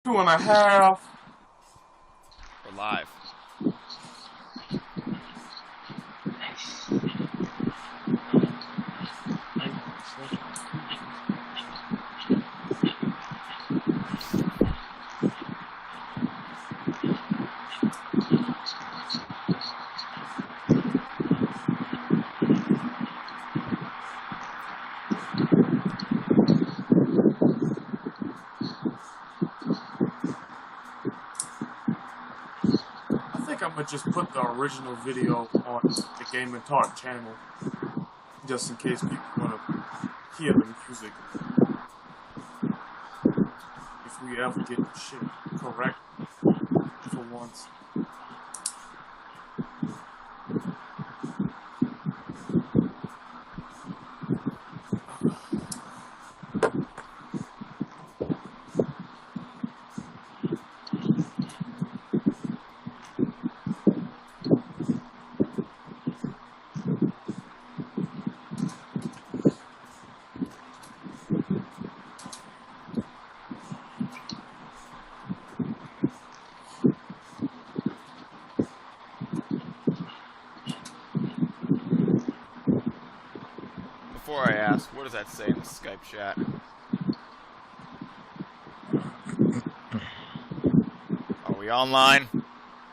2.5. We're live. I'm gonna just put the original video on the Game and Talk channel, just in case people wanna hear the music. If we ever get the shit correct for once. Before I ask, what does that say in the Skype chat? Are we online?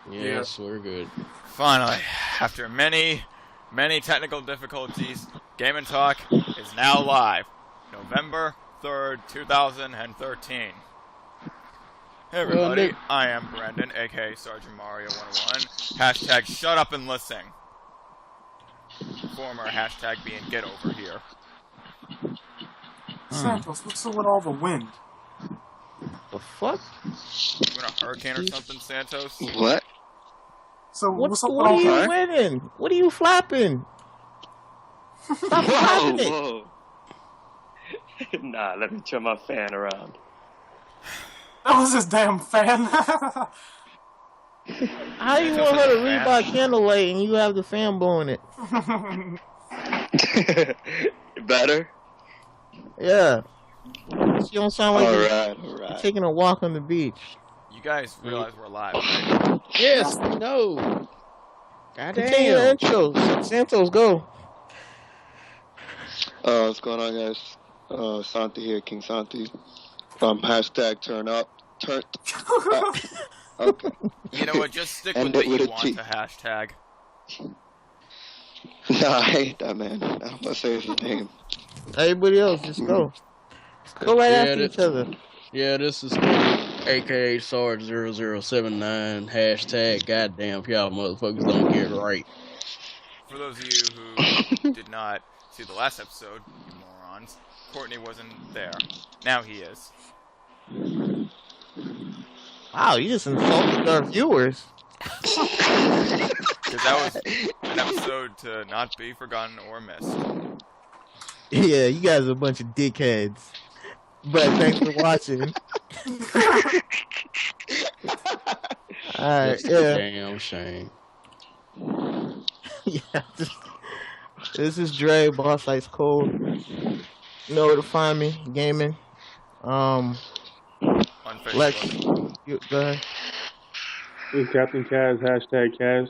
Yes, we're good. Finally, after many technical difficulties, Game and Talk is now live. November 3rd, 2013. Hey everybody, I am Brendan, aka Sergeant Mario 101. Hashtag shut up and listen. Former hashtag being get over here. Santos, what's up with all the wind? The fuck? You want a hurricane or something, Santos? What? So what's up with What all are the you winning? What are you flapping? Stop flapping it. Whoa. Nah, let me turn my fan around. That was his damn fan. How you want her to read by candlelight and you have the fan blowing it? Better? Yeah. You don't sound like Alright. taking a walk on the beach. You guys realize we're live, right? Yes, no. Continue the intro. Santos, go. What's going on, guys? Santi here, King Santi. Hashtag turn up. Turn up. Okay. You know what, just stick with what you want to hashtag. Nah, I hate that, man. I'm gonna say his name. Everybody else, just go. Go right after each other. Yeah, this is aka Sarge 0079 hashtag goddamn if y'all motherfuckers don't get it right. For those of you who did not see the last episode, you morons, Courtney wasn't there. Now he is. Wow, you just insulted our viewers. Because that was an episode to not be forgotten or missed. Yeah, you guys are a bunch of dickheads. But thanks for watching. Alright, yeah. Damn shame. Yeah, this is Dre, Boss Ice Cold. You know where to find me, gaming. On Lex, Facebook. go ahead. This is Captain Kaz, hashtag Kaz.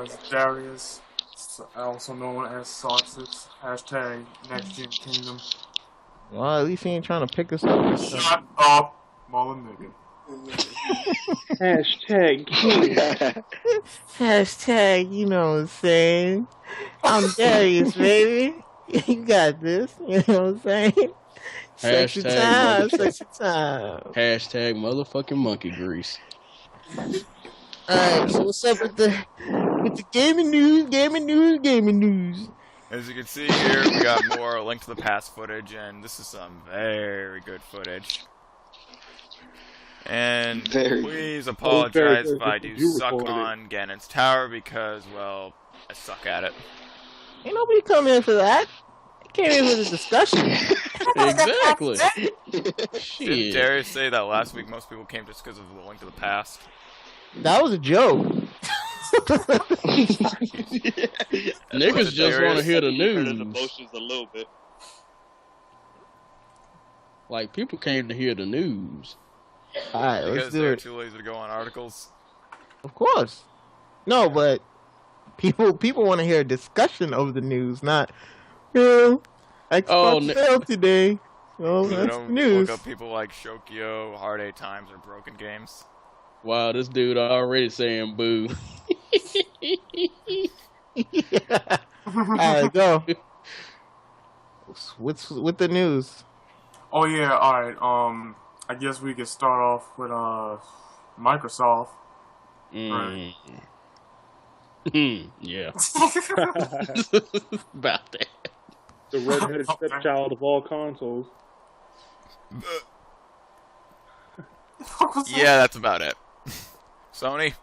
It's Darius, also known as Sauces, hashtag Next Gen Kingdom. Well, at least he ain't trying to pick us up. Shut up, mother nigga. Hashtag King. Hashtag, you know what I'm saying? I'm Darius, baby. You got this, you know what I'm saying? Sexy time. Hashtag motherfucking monkey grease. Alright, so what's up with the gaming news? As you can see here, we got more Link to the Past footage, and this is some very good footage. And please apologize if I do suck on Ganon's Tower, because, well, I suck at it. Ain't nobody come in for that. I came in for the discussion. Exactly. Didn't Darius say that last week most people came just because of the Link to the Past? That was a joke. Niggas just want to hear the news. Emotions a little bit. Like, people came to hear the news. All right, let's Because do they're it. too lazy to go on articles. Of course. No, but people want to hear a discussion of the news, not, Xbox failed today. Oh, They that's don't news. look up people like Shokyo, Hard 8 Times, or Broken Games. Wow, this dude already saying boo. All right, go. What's with the news? Oh yeah, alright, I guess we could start off with, Microsoft. Mm. Yeah. About that. The redheaded stepchild of all consoles. Yeah, that's about it. Sony?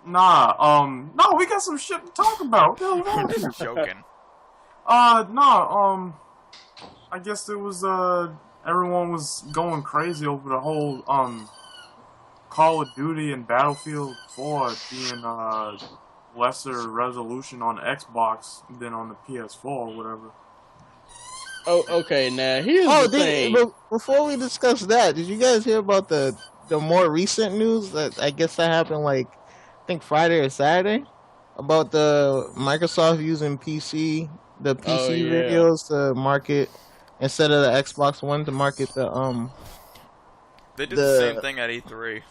Nah, no, we got some shit to talk about. What the hell wrong I'm with you? just joking. No, I guess it was, everyone was going crazy over the whole, Call of Duty and Battlefield 4 being, lesser resolution on Xbox than on the PS4 or whatever. Oh, okay. Now here's the thing. But before we discuss that, did you guys hear about the more recent news that I guess that happened like I think Friday or Saturday about the Microsoft using the PC videos to market instead of the Xbox One to market the They did the same thing at E3.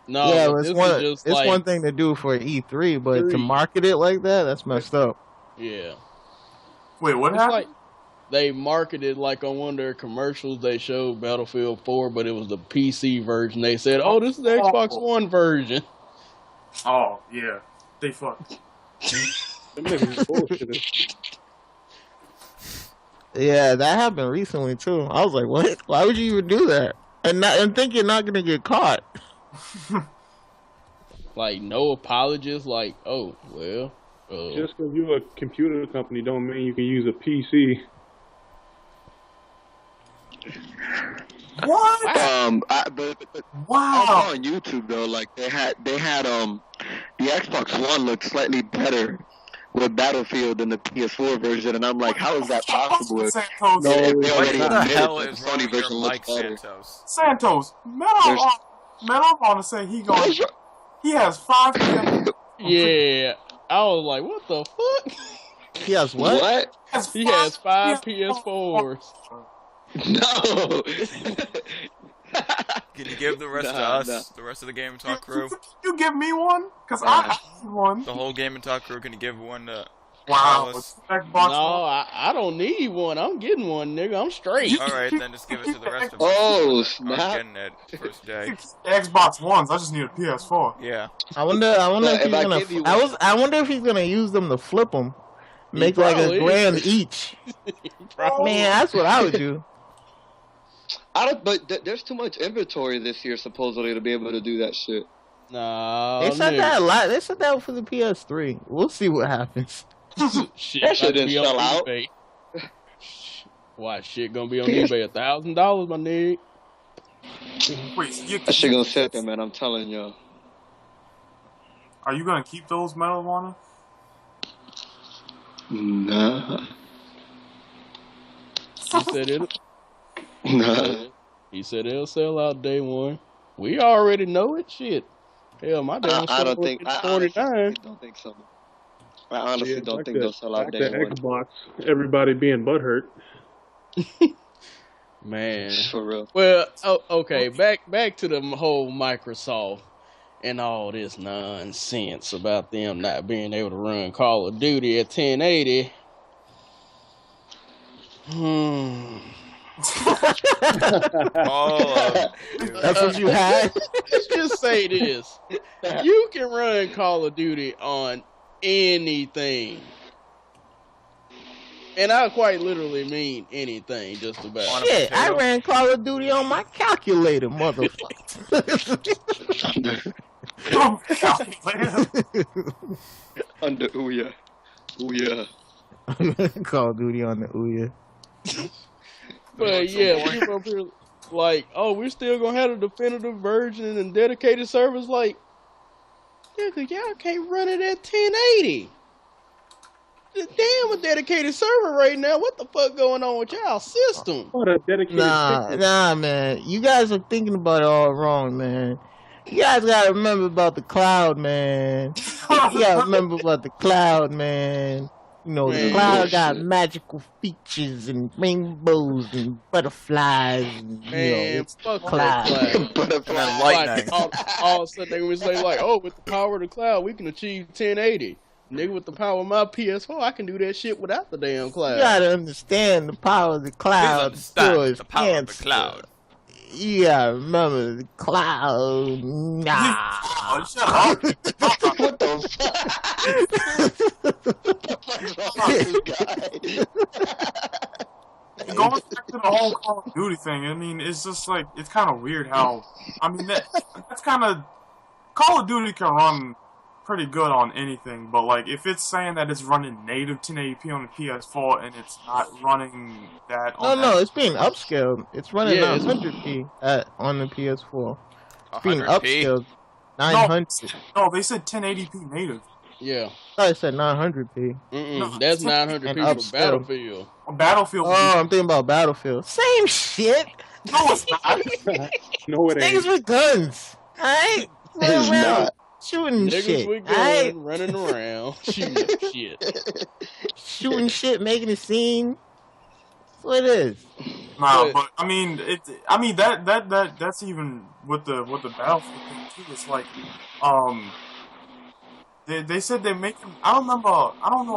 No, yeah, but it's this one. is just It's like, one thing to do for E3, but to market it like that, that's messed up. Yeah. Wait, what It's happened? like they marketed like on one of their commercials. They showed Battlefield 4, but it was the PC version. They said, "Oh, this is the Xbox One version." Oh, yeah. They fucked. Them niggas bullshit. Yeah, that happened recently too. I was like, what? Why would you even do that? And think you're not gonna get caught. Like no apologies. Like, oh well. Just because you're a computer company don't mean you can use a PC. What? But Wow. on YouTube though, like they had the Xbox One looked slightly better with Battlefield than the PS4 version, and I'm like, how is that possible? If Santos, No, they it's already What the admitted hell that the is Sony wrong with version your looks mic, better. Santos? Metal on to say he has 5 PS. Yeah, I was like, what the fuck? He has what? What? He has 5 PS4s. No. Can you give the rest to us, the rest of the Game and Talk crew? You give me one? Because I have one. The whole Game and Talk crew, can you give one to Wow. Alice? Xbox No, One. I don't need one. I'm getting one, nigga. I'm straight. Alright, then just give it to the rest of us. Oh I'm snap! getting it first day. Xbox Ones. I just need a PS4. Yeah. I wonder But if he's if I gonna. give you I wonder if he's gonna use them to flip them, make like probably a grand each. Probably. Man, that's what I would do. I don't. But there's too much inventory this year supposedly to be able to do that shit. Nah, They said nigga. that a lot. They said that for the PS3. We'll see what happens. Shit, That shit about to didn't be on sell out. eBay. Watch shit gonna be on eBay $1,000, my nigga. Wait, That shit gonna sit there, man. I'm telling y'all. are you gonna keep those Medal of Honor? Nah. He said it. Nah. He said it'll sell out day one. We already know it. Shit. Hell, my damn I don't think. I honestly 49. don't think so. I honestly don't like think they'll sell out like day the one. Xbox, everybody being butthurt. Man. For real. Well, okay. Back to the whole Microsoft and all this nonsense about them not being able to run Call of Duty at 1080. All of That's what you had. Let's just say this. You can run Call of Duty on anything. And I quite literally mean anything, just about. On a Shit, I potato. ran Call of Duty on my calculator, motherfucker. Under Ouya. Ouya. Call of Duty on the Ouya. But yeah, people up here like, oh, we're still gonna have a definitive version and dedicated servers. Like, nigga, y'all can't run it at 1080. damn a dedicated server right now. What the fuck going on with y'all system? What a dedicated system. Nah, man. You guys are thinking about it all wrong, man. You guys gotta remember about the cloud, man. You gotta remember about the cloud, man. You know, the Man, cloud got shit. magical features and rainbows and butterflies and, Man, it's fuck cloud. that cloud. Butterfly. And then lightning. All of a sudden they would say like, oh, with the power of the cloud, we can achieve 1080. Nigga, with the power of my PS4, I can do that shit without the damn You cloud. gotta understand the power of the Please cloud. understand Yours the power of the cancer. cloud. You gotta remember the cloud. Nah. Oh, shut up. What the fuck? What's wrong with this guy? Going back to the whole Call of Duty thing, I mean, it's just like, it's kind of weird how, I mean, that's kind of, Call of Duty can run pretty good on anything, but like, if it's saying that it's running native 1080p on the PS4 and it's not running that on No, it's being upscaled. It's running Yeah, 900p on the PS4. It's being 100p. upscaled. 900. No, they said 1080p native. Yeah. I said 900p. Mm-mm. That's 900 And people upscale. Battlefield. On Battlefield. Oh, I'm thinking about Battlefield. Same shit. No, it's not. No, it Niggas ain't. with guns. Alright? It's not. Shooting Niggas shit. with Alright? guns running around shooting up shit. Shooting shit, making a scene. That's what it is. No, but I mean, that's even with the Battlefield thing too. It's like, they said they're making. I don't know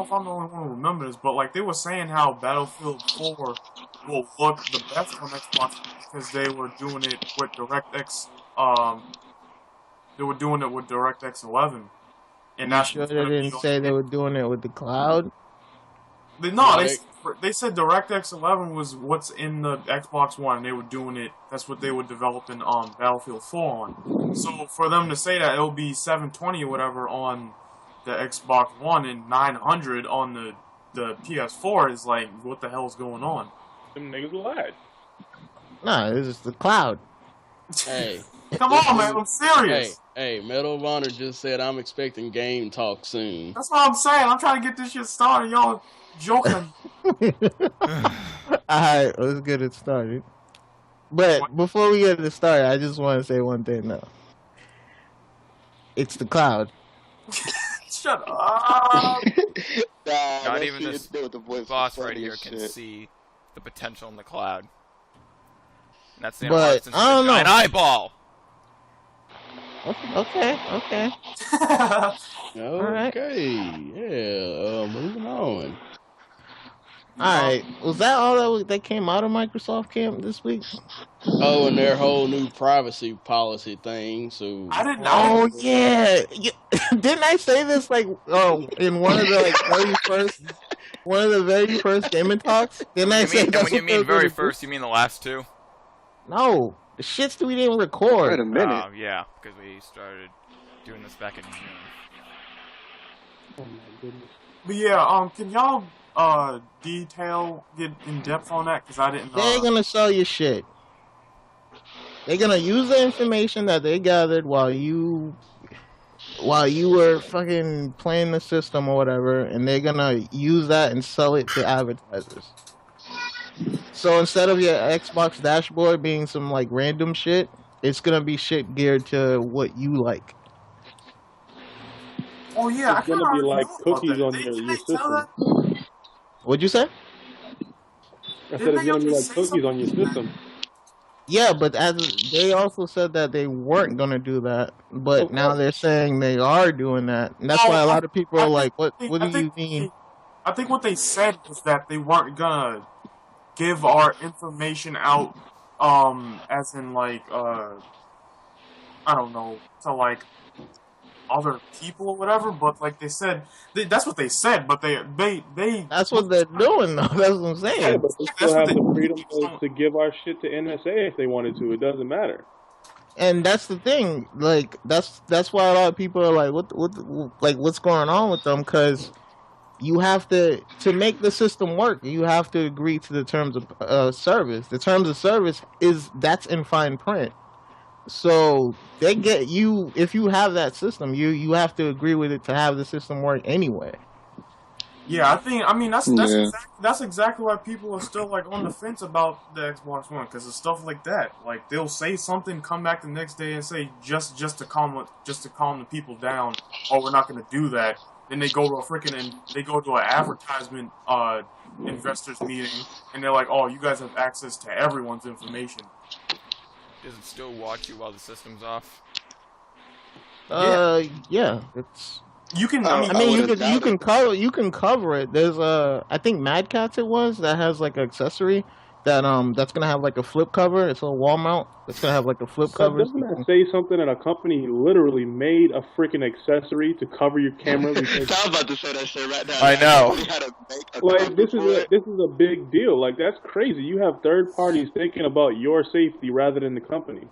if I'm the only one who remembers, but like they were saying how Battlefield 4 will look the best on Xbox because they were doing it with DirectX. They were doing it with DirectX 11, and that's Sure what's they gonna be didn't on- say they were doing it with the cloud? They said DirectX 11 was what's in the Xbox One. They were doing it. That's what they were developing on Battlefield 4 on. So for them to say that it'll be 720 or whatever on the Xbox One and 900 on the PS4 is like, what the hell's going on? Them niggas lied. Nah, this is the cloud. Hey. Come on, man, I'm serious. Hey, Medal of Honor just said I'm expecting game talk soon. That's what I'm saying. I'm trying to get this shit started. Y'all joking. Alright, let's get it started. But before we get it started, I just want to say one thing though. It's the cloud. Shut up. Nah, Not that even shit this is with the voice boss was right funny here as can shit. see the potential in the cloud. And that's the But, instance I of don't a giant know. eyeball. Okay. Alright. Okay, yeah, moving on. Alright. Was that all that came out of Microsoft Camp this week? Oh, and their whole new privacy policy thing, so... I didn't know. Oh yeah. Didn't I say this like in one of the very first Game & Talks? Didn't I say And that's when you what they were mean very gonna do? first, you mean the last two? No, the shits that we didn't Wait record. a minute. Oh, yeah, because we started doing this back in June. Oh my goodness. But yeah, can y'all get in depth on that? Because I didn't. They're gonna sell you shit. They're gonna use the information that they gathered while you were fucking playing the system or whatever, and they're gonna use that and sell it to advertisers. So instead of your Xbox dashboard being some like random shit, it's gonna be shit geared to what you like. Oh yeah, It's gonna be like cookies on your system. What'd you say? I said it's gonna be like cookies on your system. Yeah, but they also said that they weren't gonna do that, but now they're saying they are doing that, and that's why a lot of people are like, "What? What do you mean?" I think what they said was that they weren't gonna give our information out, as in like, I don't know, to like other people or whatever. But like they said, that's what they said. But they That's what they're doing, though. That's what I'm Yeah, saying. but they That's still what have they- the freedom to give our shit to NSA if they wanted to. It doesn't matter. And that's the thing. Like that's why a lot of people are like, what's going on with them? Because you have to make the system work. You have to agree to the terms of service. The terms of service that's in fine print. So they get you if you have that system. You have to agree with it to have the system work anyway. Yeah, I mean Yeah. that's exactly why people are still like on the fence about the Xbox One, because of stuff like that. Like they'll say something, come back the next day and say just to calm the people down. Oh, we're not going to do that. Then they go to an advertisement investors meeting, and they're like, oh, you guys have access to everyone's information. Does it still watch you while the system's off? Yeah, it's. You can. I I mean, would've doubted you can cover it. There's I think Mad Catz it was that has like an accessory that's gonna have like a flip cover. It's a wall mount. It's gonna have like a flip So cover. doesn't that say something that a company literally made a freaking accessory to cover your camera? So Because I was about to say that shit right now. I know. They had to make a like cover this for it. is a big deal. Like that's crazy. You have third parties thinking about your safety rather than the company.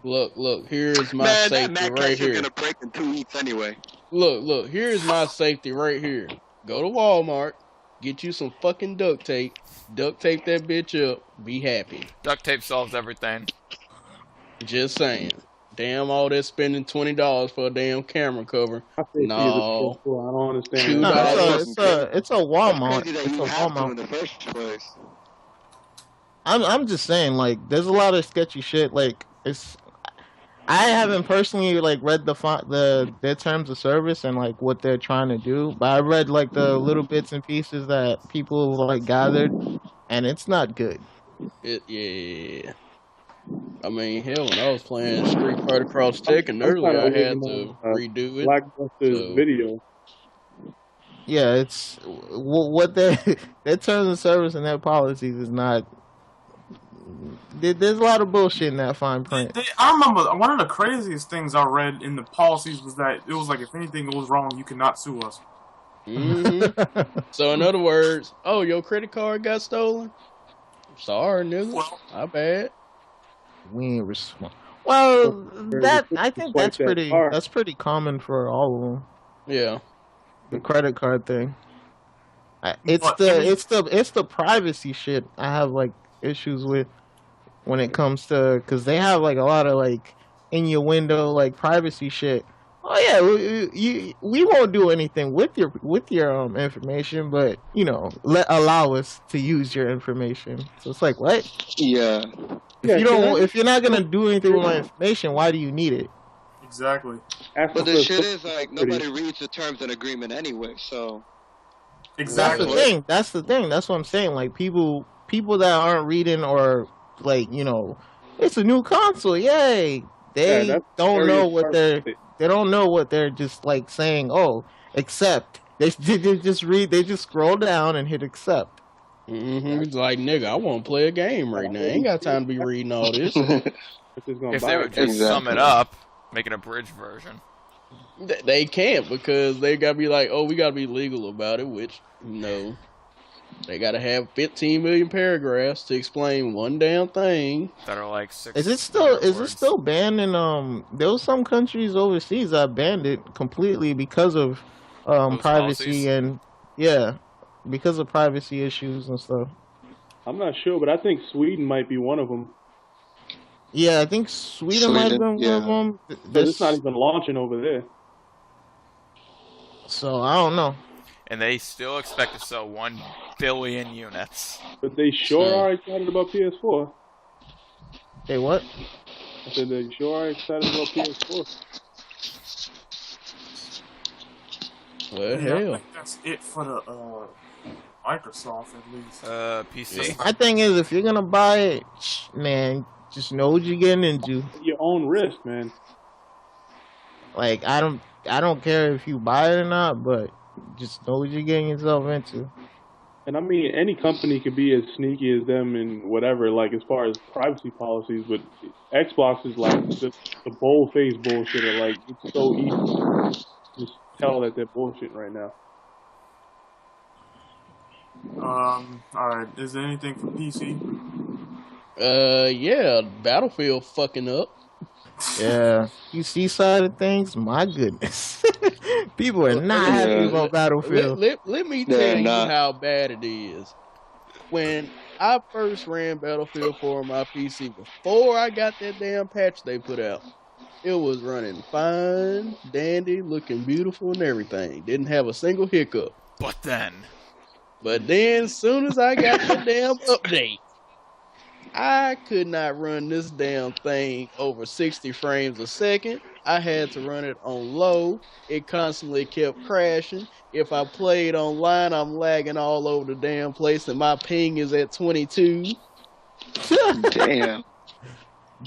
Look, here's my Man, that safety Mad right Catz is here. gonna break in 2 weeks anyway. Look, here's my safety right here. Go to Walmart, get you some fucking duct tape that bitch up, be happy. Duct tape solves everything. Just saying. Damn, all that spending $20 for a damn camera cover. My safety is a No. PS4. I don't understand. Two No, dollars. it's a wall It's mount. crazy that It's you a have wall to in mount. the first place. I'm just saying, like, there's a lot of sketchy shit. Like, it's. I haven't personally like read their terms of service and like what they're trying to do, but I read like the little bits and pieces that people like gathered, and it's not good. Yeah. I mean, hell, when I was playing Street Fighter Cross Tekken I'm earlier, I kinda had waiting to on, redo it. Blackbuster's So- video. Yeah, it's what their their terms of service and their policies is not. There's a lot of bullshit in that fine print. I remember one of the craziest things I read in the policies was that it was like if anything goes wrong, you cannot sue us. hmm So, in other words, oh, your credit card got stolen? Sorry, nigga. Well, My bad. We ain't respond. Well, that I think Swipe that's that card. pretty common for all of them. Yeah. The credit card thing. But, I mean- It's the privacy shit I have like issues with when it comes to, because they have like a lot of like in your window like privacy shit. Oh yeah, we won't do anything with your information, but you know, allow us to use your information. So it's like, what? Yeah. If you're not gonna do anything with my information, why do you need it? exactly. But the shit is like nobody reads the terms and agreement anyway, so Exactly. That's the thing. That's what I'm saying. Like people that aren't reading, or like, you know, it's a new console, yay. They don't know what they don't know what they're just like saying. Oh, accept. They just read. They just scroll down and hit accept. It's like, nigga, I want to play a game right now. I ain't got time to be reading all this. If they would just sum it up, make an abridged version. They can't, because they got to be like, oh, we got to be legal about it, which, no. They got to have 15 million paragraphs to explain one damn thing. That are like 6. Is it still banned in there was some countries overseas that banned it completely because of Those privacy policies? and yeah, because of privacy issues and stuff. I'm not sure, but I think Sweden might be one of them. Yeah, I think Sweden might have been one of them. But it's not even launching over there. So I don't know. And they still expect to sell 1 billion units. But they sure are excited about PS4. Hey, what? I said they sure are excited about PS4. Well, Yeah, I hell. think that's it for the Microsoft at least. PC. My thing is, if you're gonna buy it, man, just know what you're getting into. Your own risk, man. Like I don't care if you buy it or not, but just know what you're getting yourself into. And I mean, any company could be as sneaky as them and whatever, like as far as privacy policies, but Xbox is like just the bold-faced bullshit. Like, it's so easy to just tell that they're bullshit right now. Alright, is there anything for PC? Yeah, Battlefield fucking up. Yeah, PC side of things, my goodness, people are not happy Yeah. about Battlefield. Let me They're tell you not. how bad it is. When I first ran Battlefield 4 on my PC, before I got that damn patch they put out, it was running fine, dandy, looking beautiful and everything. Didn't have a single hiccup. But then, But then, as soon as I got the damn update, I could not run this damn thing over 60 frames a second. I had to run it on low. It constantly kept crashing. If I played online, I'm lagging all over the damn place, and my ping is at 22. Damn.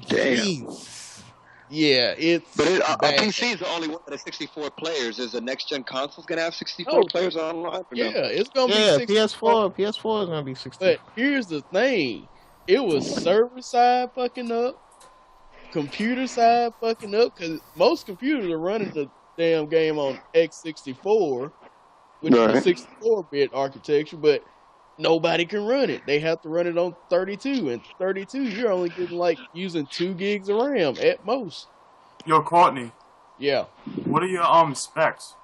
Jeez. Yeah, it's But a bad. PC is only one of the 64 players. Is the next gen consoles gonna have 64 players online? Or Yeah, no? it's gonna Yeah, be 64. PS4 is gonna be 60. But here's the thing: it was server side fucking up, computer side fucking up, because most computers are running the damn game on x64, which is a Right. 64-bit architecture, but nobody can run it. They have to run it on 32, and 32 you're only getting like using 2 gigs of RAM at most. Yo, Courtney, Yeah. what are your specs?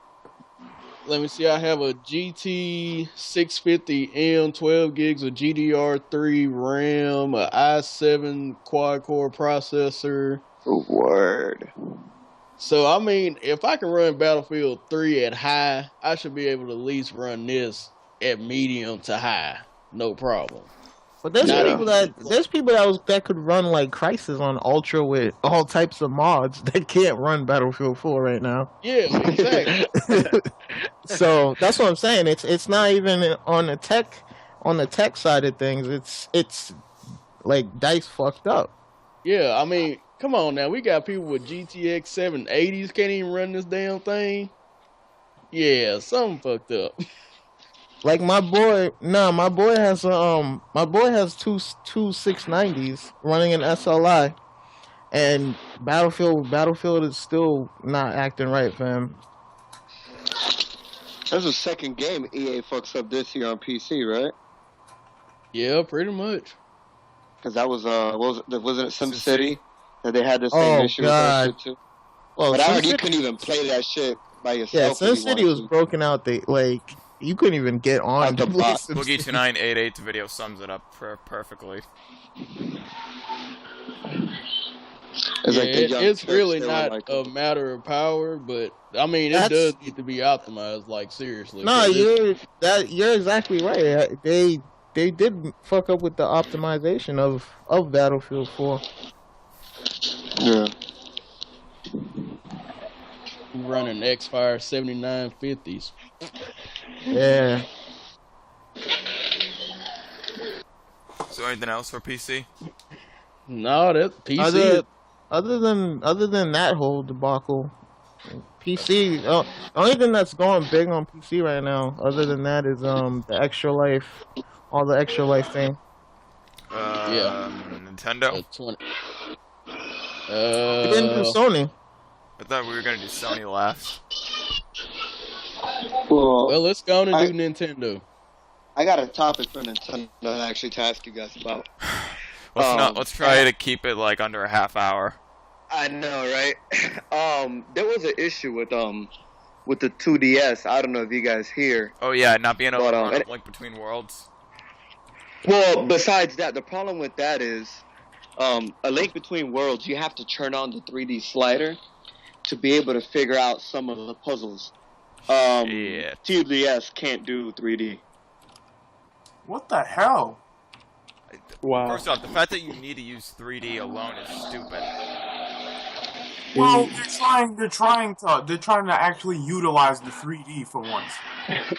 Let me see. I have a GT 650M, 12 gigs of GDR3 RAM, a i7 quad-core processor. Word. So, I mean, if I can run Battlefield 3 at high, I should be able to at least run this at medium to high. No problem. But there's Not people that could run like Crysis on Ultra with all types of mods that can't run Battlefield 4 right now. Yeah, exactly. So that's what I'm saying. It's not even on the tech side of things. It's like DICE fucked up. Yeah, I mean, come on now. We got people with GTX 780s can't even run this damn thing. Yeah, something fucked up. Like my boy has two 690s running an SLI, and Battlefield is still not acting right for him. That's the second game EA fucks up this year on PC, right? Yeah, pretty much. Because that was wasn't it SimCity that they had the same Oh, issue God. with that shit too? Well, But I heard you SimCity- couldn't even play that shit by yeah, yourself. if you SimCity wanted was to. broken out. You couldn't even get on Out the to play box. Boogie SimCity. 2988 video sums it up perfectly. It's Yeah, like the young it's Turks, really they were not like, a matter of power, but I mean, it That's- does need to be optimized. Like seriously. No, 'cause you're exactly right. They did fuck up with the optimization of Battlefield 4. Yeah. running Xfire 7950s. Yeah. So anything else for PC? No, that PC. Other than that whole debacle, PC. The only thing that's going big on PC right now, other than that, is the extra life, all the extra life thing. Yeah. Nintendo. 20. We didn't do Sony. I thought we were gonna do Sony last. Well, let's go on and I- do Nintendo. I got a topic for Nintendo actually to ask you guys about. Let's try to keep it like under a half hour. I know, right? There was an issue with the 2DS. I don't know if you guys hear. Oh yeah, not being able But, to run and- Link Between Worlds. Well, besides that, the problem with that is, A Link Between Worlds, you have to turn on the 3D slider to be able to figure out some of the puzzles. Shit. 2DS can't do 3D. What the hell? Wow. First off, the fact that you need to use 3D alone is stupid. Well, they're trying to actually utilize the 3D for once.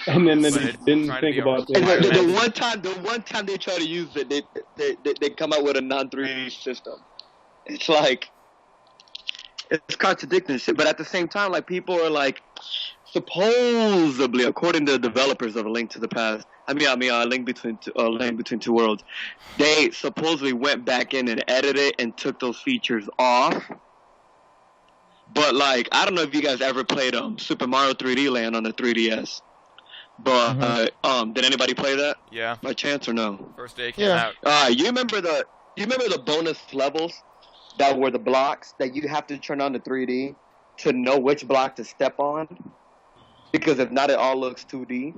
And then But they it- didn't trying to think be a about And requirement. the one time they try to use it, they come out with a non-3D system. It's like, it's contradicting shit. But at the same time, like, people are like, supposedly, according to the developers of A Link to the Past, A Link Between Two Worlds, they supposedly went back in and edited and took those features off. But like, I don't know if you guys ever played Super Mario 3D Land on the 3DS. But did anybody play that Yeah, by chance or no? first day it came Yeah. out. You remember the bonus levels that were the blocks that you have to turn on the 3D to know which block to step on? Because if not, it all looks 2D.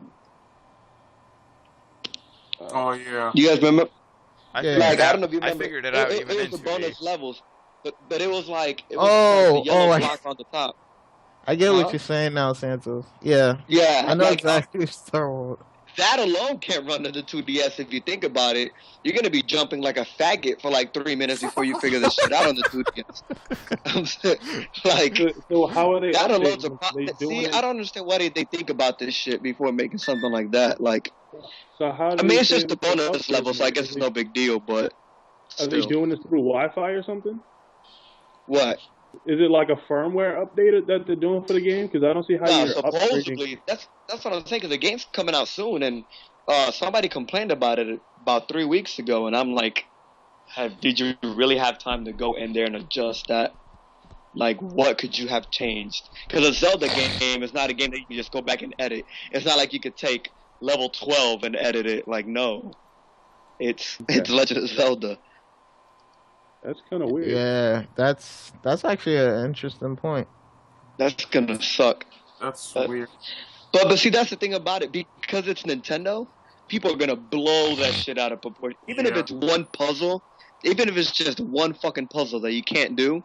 Oh yeah. You guys remember? I Yeah. figured Like, it I out. don't know if you I remember. figured it out even it in was the 2D. bonus levels, but it was like the Oh, yellow I- block on the top. I get Huh? what you're saying now, Santos. Yeah. Yeah, I know like, exactly what you're talking about. that alone can't run on the 2DS if you think about it. You're gonna be jumping like a faggot for like 3 minutes before you figure this shit out on the 2DS. Like, So how are they? that alone's a updating? problem. They doing See, it? I don't understand why they think about this shit before making something like that. Like, So how? I do mean, you it's just say the they're bonus level, so I guess updating? it's no big deal. But Are they still, doing this through Wi-Fi or something? what? Is it like a firmware update that they're doing for the game? Because I don't see how No, you're upgrading. supposedly that's what I'm saying. Because the game's coming out soon, and somebody complained about it about 3 weeks ago, and I'm like, did you really have time to go in there and adjust that? Like, what could you have changed? Because a Zelda game is not a game that you can just go back and edit. It's not like you could take level 12 and edit it. Like, no, it's Legend of Zelda. That's kind of weird. Yeah, that's actually an interesting point. That's gonna suck. That's But- weird. But see, that's the thing about it. Because it's Nintendo, people are gonna blow that shit out of proportion. Even if Yeah. it's one puzzle, even if it's just one fucking puzzle that you can't do,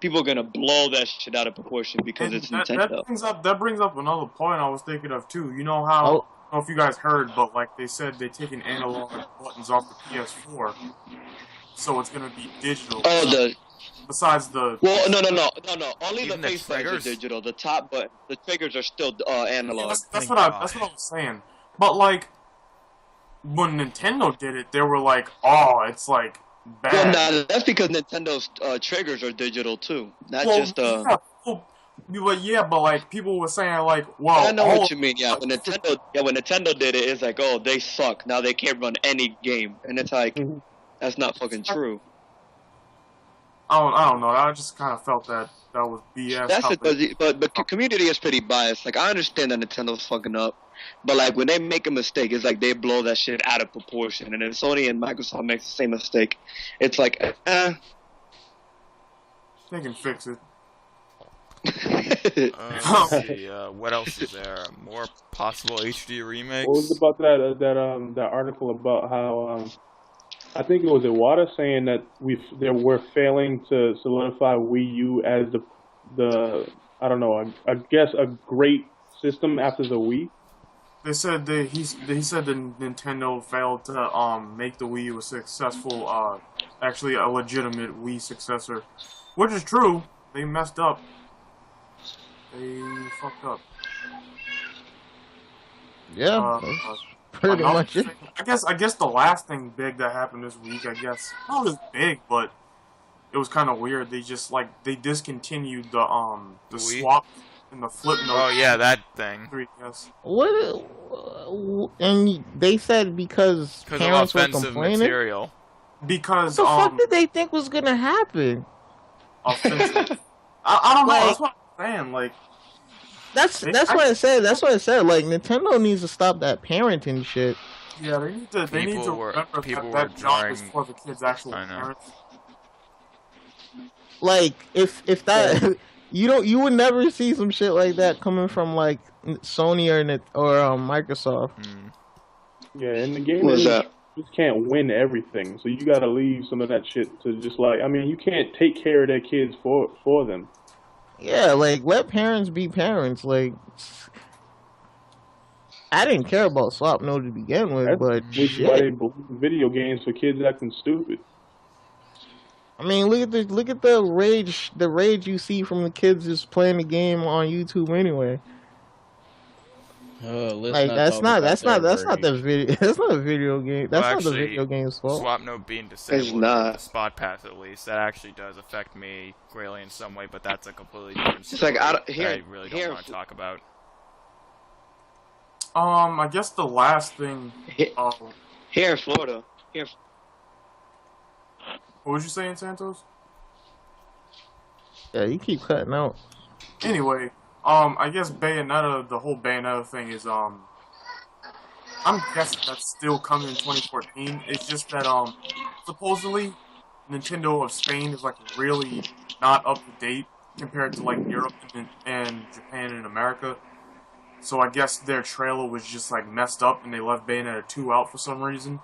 people are gonna blow that shit out of proportion because And it's that Nintendo. brings up another point I was thinking of too. You know how, Oh. I don't know if you guys heard, but like they said they taken analog buttons off the PS4, so it's gonna be digital. Oh, Besides the no. Only Even the the face buttons are triggers? digital. The top button, the triggers are still analog. that's Thank what I God. that's what I was saying. But like when Nintendo did it, they were like, "Oh, it's like bad." Well, nah, that's because Nintendo's triggers are digital too, not just. But like people were saying like, "Well, I know what you mean. Yeah, when Nintendo did it, it's like, oh, they suck. Now they can't run any game, and it's like, Mhm. that's not fucking true. I don't know. I just kind of felt that was BS. That's how it. they- But the community is pretty biased. Like, I understand that Nintendo's fucking up, but like when they make a mistake, it's like they blow that shit out of proportion. And if Sony and Microsoft makes the same mistake, it's like, they can fix it. Let's see, what else is there? More possible HD remakes? What was about that article about how I think it was Iwata saying that we're failing to solidify Wii U as the I don't know, I guess a great system after the Wii. They said he said that Nintendo failed to make the Wii U a successful, actually a legitimate Wii successor, which is true. They messed up. They fucked up. Yeah, that's pretty Another much it. thing- I guess the last thing big that happened this week, I guess not as big, but it was kind of weird. They just they discontinued the Wii? swap and the flip note. Oh yeah, that thing. 3DS. What? And they said because Because of parents were offensive complaining. material. Because What the fuck did they think was gonna happen? offensive. I don't know. Like- That's what I'm saying. Like. That's what I said. That's what I said. Like Nintendo needs to stop that parenting shit. Yeah, they need to. They need People to were- remember people that were job is drawing- for the kids' actual I know. parents. Like if that you would never see some shit like that coming from like Sony or Microsoft. Hmm. Yeah, in the game, What's you that? just can't win everything, so you gotta leave some of that shit to just I mean, you can't take care of their kids for them. Yeah, like let parents be parents. Like I didn't care about Swap No to begin with, That's but which is why shit. they believe video games for kids acting stupid. I mean, look at the rage you see from the kids just playing the game on YouTube anyway. Like that's not the video. That's not a video game. That's Well, not the actually, video game's fault. Swap no being disabled not. with the spot pass at least. That actually does affect me greatly in some way, but that's a completely different It's story like, I that here- I really don't here- want to talk about. I guess the last thing. Here in Florida, What was you saying, Santos? Yeah, you keep cutting out. Anyway, I guess Bayonetta, the whole Bayonetta thing is, I'm guessing that's still coming in 2014. It's just that, supposedly, Nintendo of Spain is, like, really not up to date compared to, like, Europe and Japan and America. So I guess their trailer was just, like, messed up and they left Bayonetta 2 out for some reason.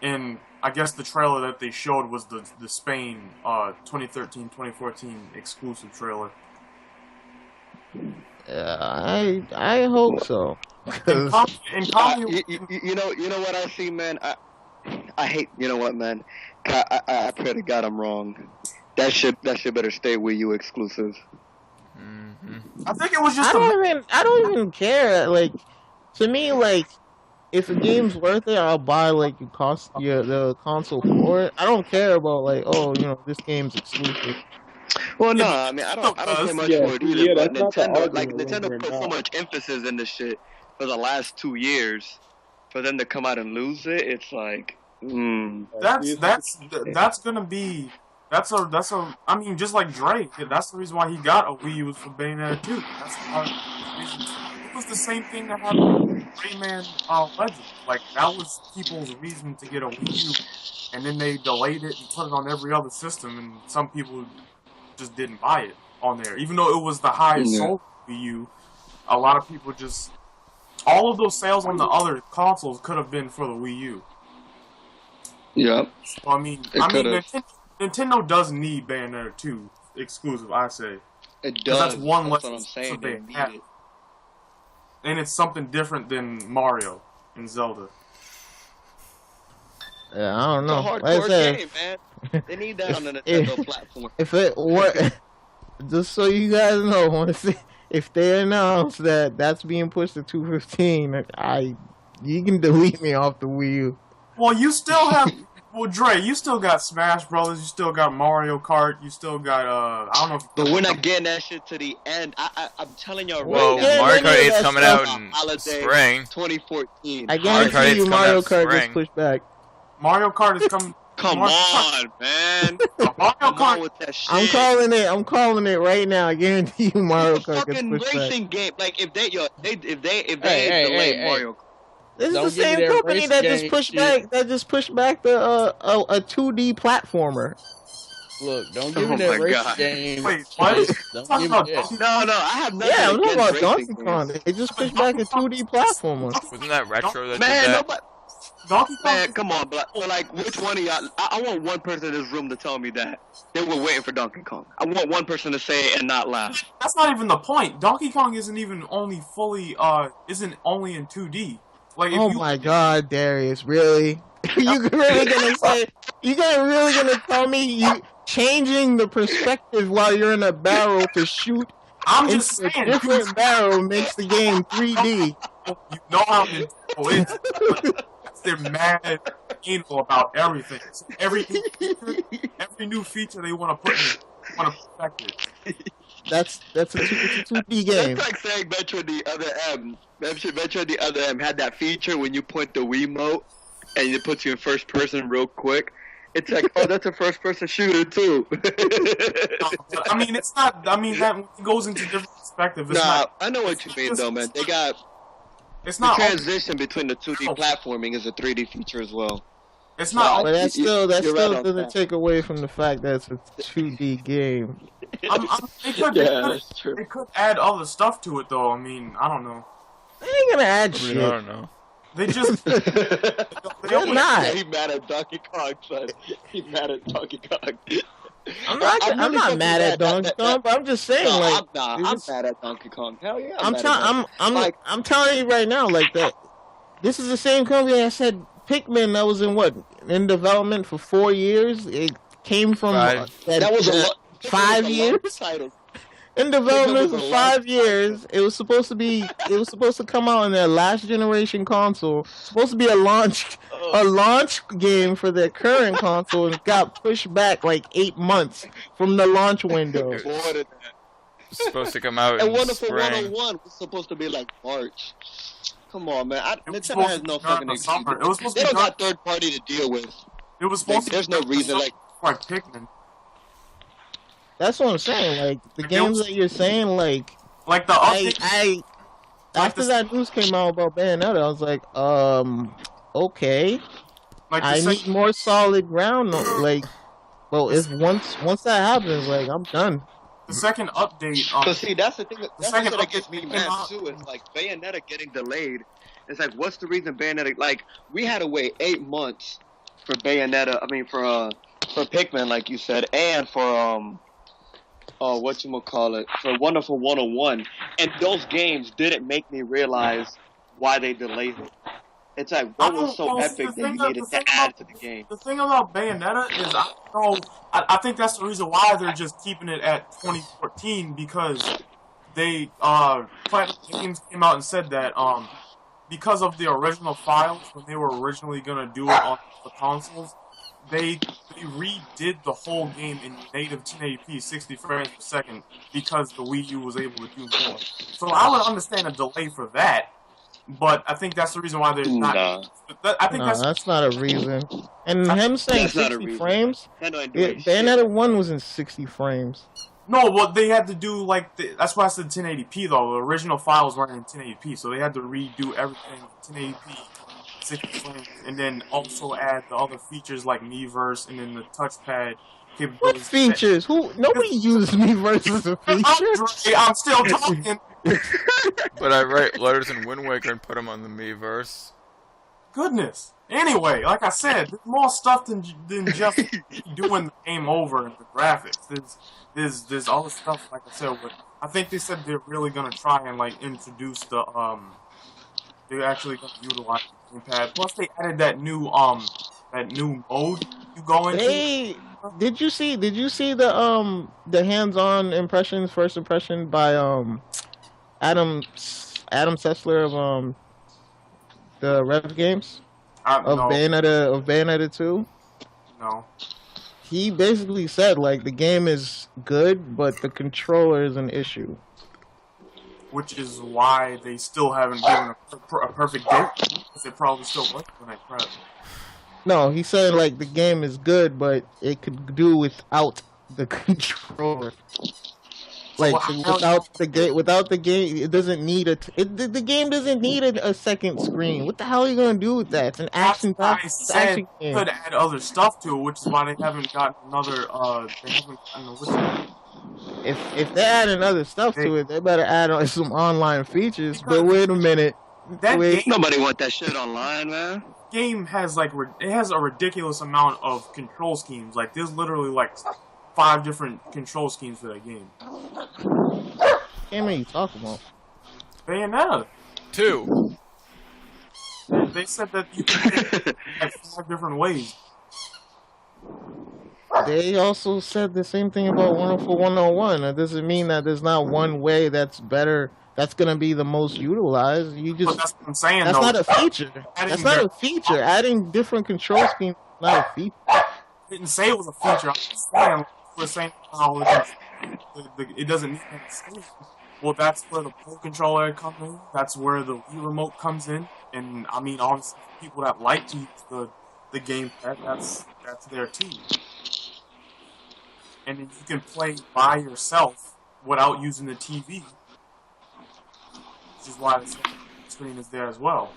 And I guess the trailer that they showed was the Spain 2013-2014 exclusive trailer. I hope so. And 'Cause Konami, You know what I see, man. I hate. You know what, man. I pray to God I'm wrong. That shit better stay Wii U exclusive. I think it was just I don't even care. Like, to me, like, if a game's worth it, I'll buy like the console for it. I don't care about like, oh, this game's exclusive. Well, no, Yeah, I mean I Nintendo don't care does. much Yeah, for it see, either. yeah, But that's not the Nintendo, like argument when Nintendo, we're put so not. much emphasis in this shit for the last 2 years. For them to come out and lose it, it's like, That's gonna be that's a I mean, just like Drake, that's the reason why he got a Wii U was for Bayonetta 2. That's the reason. It was the same thing that happened with Rayman Legends. Like, that was people's reason to get a Wii U, and then they delayed it and put it on every other system, and some people just didn't buy it on there. Even though it was the highest sold Wii U, a lot of people just... All of those sales on the other consoles could have been for the Wii U. yeah. So, I mean, Nintendo does need Bayonetta 2 exclusive, I say. It 'Cause does. that's one That's less what I'm saying. something They need have. it. And it's something different than Mario and Zelda. Yeah, I don't It's a know. Like I hardcore said, game, man. They need that on the if- Nintendo platform. if it were, just so you guys know, if they announce that that's being pushed to 215, you can delete me off the Wii U. Well, you still have... Well, Dre, you still got Smash Brothers, you still got Mario Kart, you still got, I don't know if... But we're not getting that shit to the end. I'm telling y'all Well, right now. Mario Kart any of 8's that coming stuff- out in Holiday spring. 2014. I Kart guarantee 8's you coming Mario out Kart spring. gets pushed back. Mario Kart is coming... Come Mario on, man. Mario Come on Kart... with that shit. I'm calling it right now. I guarantee you Mario It's a Kart gets fucking pushed back. racing game. Like if they Hey, delay hey. Mario Kart. This Don't is the give me same that company race that just game pushed shit. back a 2D platformer. Look, don't give Oh me that my race God. game. Wait, what? shit. Don't Talking give me about that. Donkey No, I have nothing Yeah, I'm talking about against Donkey racing Kong. games. They just pushed back a 2D platformer. Wasn't that Retro that Man, did that? nobody. Donkey Kong... Man, come on, but like, which one of y'all? I want one person in this room to tell me that they were waiting for Donkey Kong. I want one person to say it and not laugh. That's not even the point. Donkey Kong isn't even only fully, isn't only in 2D. Like, if Oh you... my God, Darius, really? You really gonna tell me you changing the perspective while you're in a barrel to shoot I'm just into saying, a different barrel makes the game 3D? you know how Nintendo is. They're mad anal about everything. So every new feature they want to put in, want to perfect it. It's a 2D game. That's like saying Metro the Other M. Metro the Other M had that feature when you point the Wiimote and it puts you in first person real quick. It's like, oh, that's a first person shooter too. I mean, it's not. I mean, that goes into different perspective. It's Nah, not. I know what you mean though, man. They got It's the not. transition between the 2D platforming is a 3D feature as well. It's not. But that You're right still on doesn't that. take away from the fact that it's a 2D game. They could add other stuff to it, though. I mean, I don't know. They ain't gonna add I shit. don't know. They just. They're not. He mad at Donkey Kong, son. He mad at Donkey Kong. I'm really not fucking mad at Donkey Kong, but I'm just saying, No, like, I'm it's- mad at Donkey Kong. Hell yeah, I'm telling you right now, like that. This is the same company that said Pikmin that was in development for 4 years. It came from that was a lot. 5 years. Title. In development for was a 5 years. It was supposed to come out on their last generation console. Supposed to be a launch game for their current console, and got pushed back like 8 months from the launch window. More than that. It's supposed to come out And in Wonderful spring. 101 was supposed to be like March. Come on, man. was Nintendo supposed has to no be done fucking in the excuse. summer. It was supposed They to be don't done. got third party to deal with. It was supposed to. There's no reason, like Pikmin. That's what I'm saying. Like the Like, games that you're saying, like Like the update. I after that news came out about Bayonetta, I was like, okay. Like I need more solid ground. Like, well, if once that happens, like I'm done. the second update. But see, that's the thing. That's the second thing that gets me update came mad out- too. It's like Bayonetta getting delayed. It's like, what's the reason Bayonetta? Like, we had to wait 8 months for Bayonetta. I mean, for Pikmin, like you said, and for for Wonderful 101. And those games didn't make me realize why they delayed it. It's like, what was so epic that you needed to add to the game? The thing about Bayonetta is, I think that's the reason why they're just keeping it at 2014, because they, Platinum Games came out and said that, because of the original files, when they were originally gonna do it on the consoles, they redid the whole game in native 1080p 60 frames per second because the Wii U was able to do more. So I would understand a delay for that, but I think that's the reason why they're not. I think that's not a reason. And him saying 60 frames, Bayonetta 1 was in 60 frames. No, well, they had to do, like, that's why I said 1080p, though. The original files weren't in 1080p, so they had to redo everything in 1080p, 60 frames, and then also add the other features like Miiverse and then the touchpad capabilities. What features? Nobody uses Miiverse as a feature. I'm still talking. But I write letters in Wind Waker and put them on the Miiverse. Goodness. Anyway, like I said, there's more stuff than just doing the game over and the graphics. There's all the stuff, like I said, but I think they said they're really gonna try and like introduce the they're actually gonna utilize the gamepad. Plus they added that new mode you go into. Hey, did you see the hands-on first impression by Adam Sessler of the Rev Games of no. Bayonetta 2? No. He basically said, like, the game is good, but the controller is an issue. Which is why they still haven't given a perfect date, because it probably still works when I press. No, he said, like, the game is good, but it could do without the controller. Like, without the game, it doesn't need the game doesn't need a second screen. What the hell are you gonna do with that? It's an action game. They could add other stuff to it, which is why they haven't gotten another. They haven't gotten If they add another stuff to it, they better add on some online features. But wait a minute, nobody want that shit online, man. Game has it has a ridiculous amount of control schemes. Like there's literally like 5 different control schemes for that game. What game are you talking about? Bayonetta 2. They said that you can pick like 5 different ways. They also said the same thing about 104 101. That doesn't mean that there's not one way that's better. That's gonna be the most utilized. But that's what I'm saying. That's not a feature. That's not a feature. Adding different control schemes is not a feature. I didn't say it was a feature. I'm just saying. We're saying how it doesn't need a screen. Well, that's where the Pro Controller comes in. That's where the Wii Remote comes in. And I mean, obviously, people that like to use the gamepad, that's there too. And then you can play by yourself without using the TV, which is why the screen is there as well.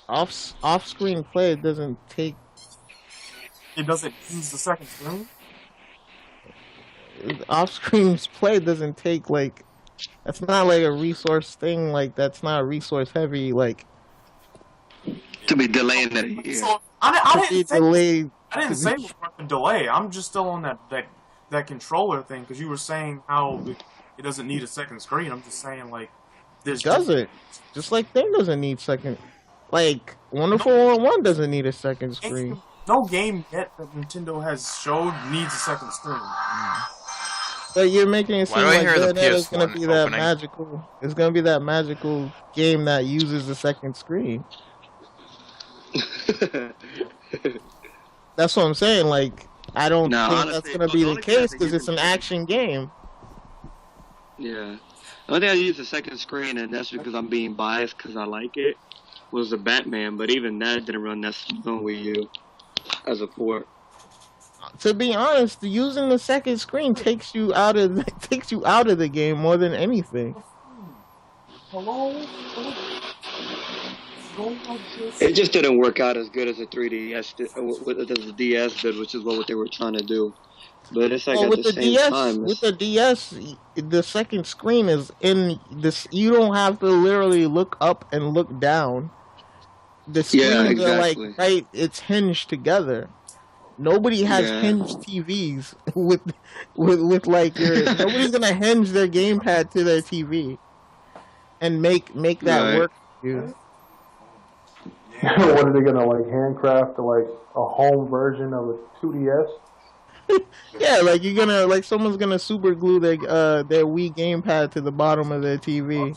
Off-screen play doesn't take. It doesn't use the second screen. Off-screen play doesn't take like. That's not like a resource thing. Like that's not resource heavy. Like to be delaying it. Yeah. So I didn't say it was worth a delay. I'm just still on that controller thing because you were saying how it doesn't need a second screen. I'm just saying like there's doesn't. Just like Thing doesn't need second. Like Wonderful 101 doesn't need a second screen. No game yet that Nintendo has showed needs a second screen. But you're making it seem like it's gonna be that magical. It's gonna be that magical game that uses the second screen. That's what I'm saying. Like, I don't think honestly, that's gonna be the case because it's an action game. Yeah, the only thing I use the second screen, and that's because I'm being biased because I like it, was the Batman. But even that didn't run that smooth on Wii U as a port. To be honest, using the second screen takes you out of the game more than anything. Hello? It just didn't work out as good as the 3DS did, as the DS did, which is what they were trying to do. But it's like at the same time, with the DS, the second screen is in this. You don't have to literally look up and look down. The screens are like right. It's hinged together. Nobody has hinged TVs with like nobody's gonna hinge their gamepad to their TV and make that work for confused. What are they gonna like handcraft like a home version of a 2DS? Yeah, like you're gonna like someone's gonna super glue their Wii gamepad to the bottom of their TV.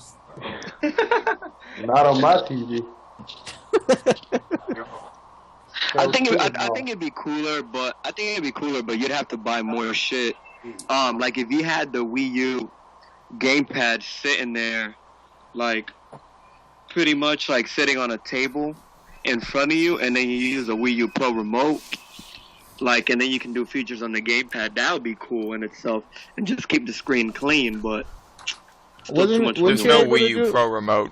Not on my TV. I think it'd be cooler, but you'd have to buy more shit. Like if you had the Wii U gamepad sitting there, like pretty much like sitting on a table in front of you, and then you use a Wii U Pro remote, like, and then you can do features on the gamepad. That would be cool in itself, and just keep the screen clean. But still too much. There's no Wii U Pro remote.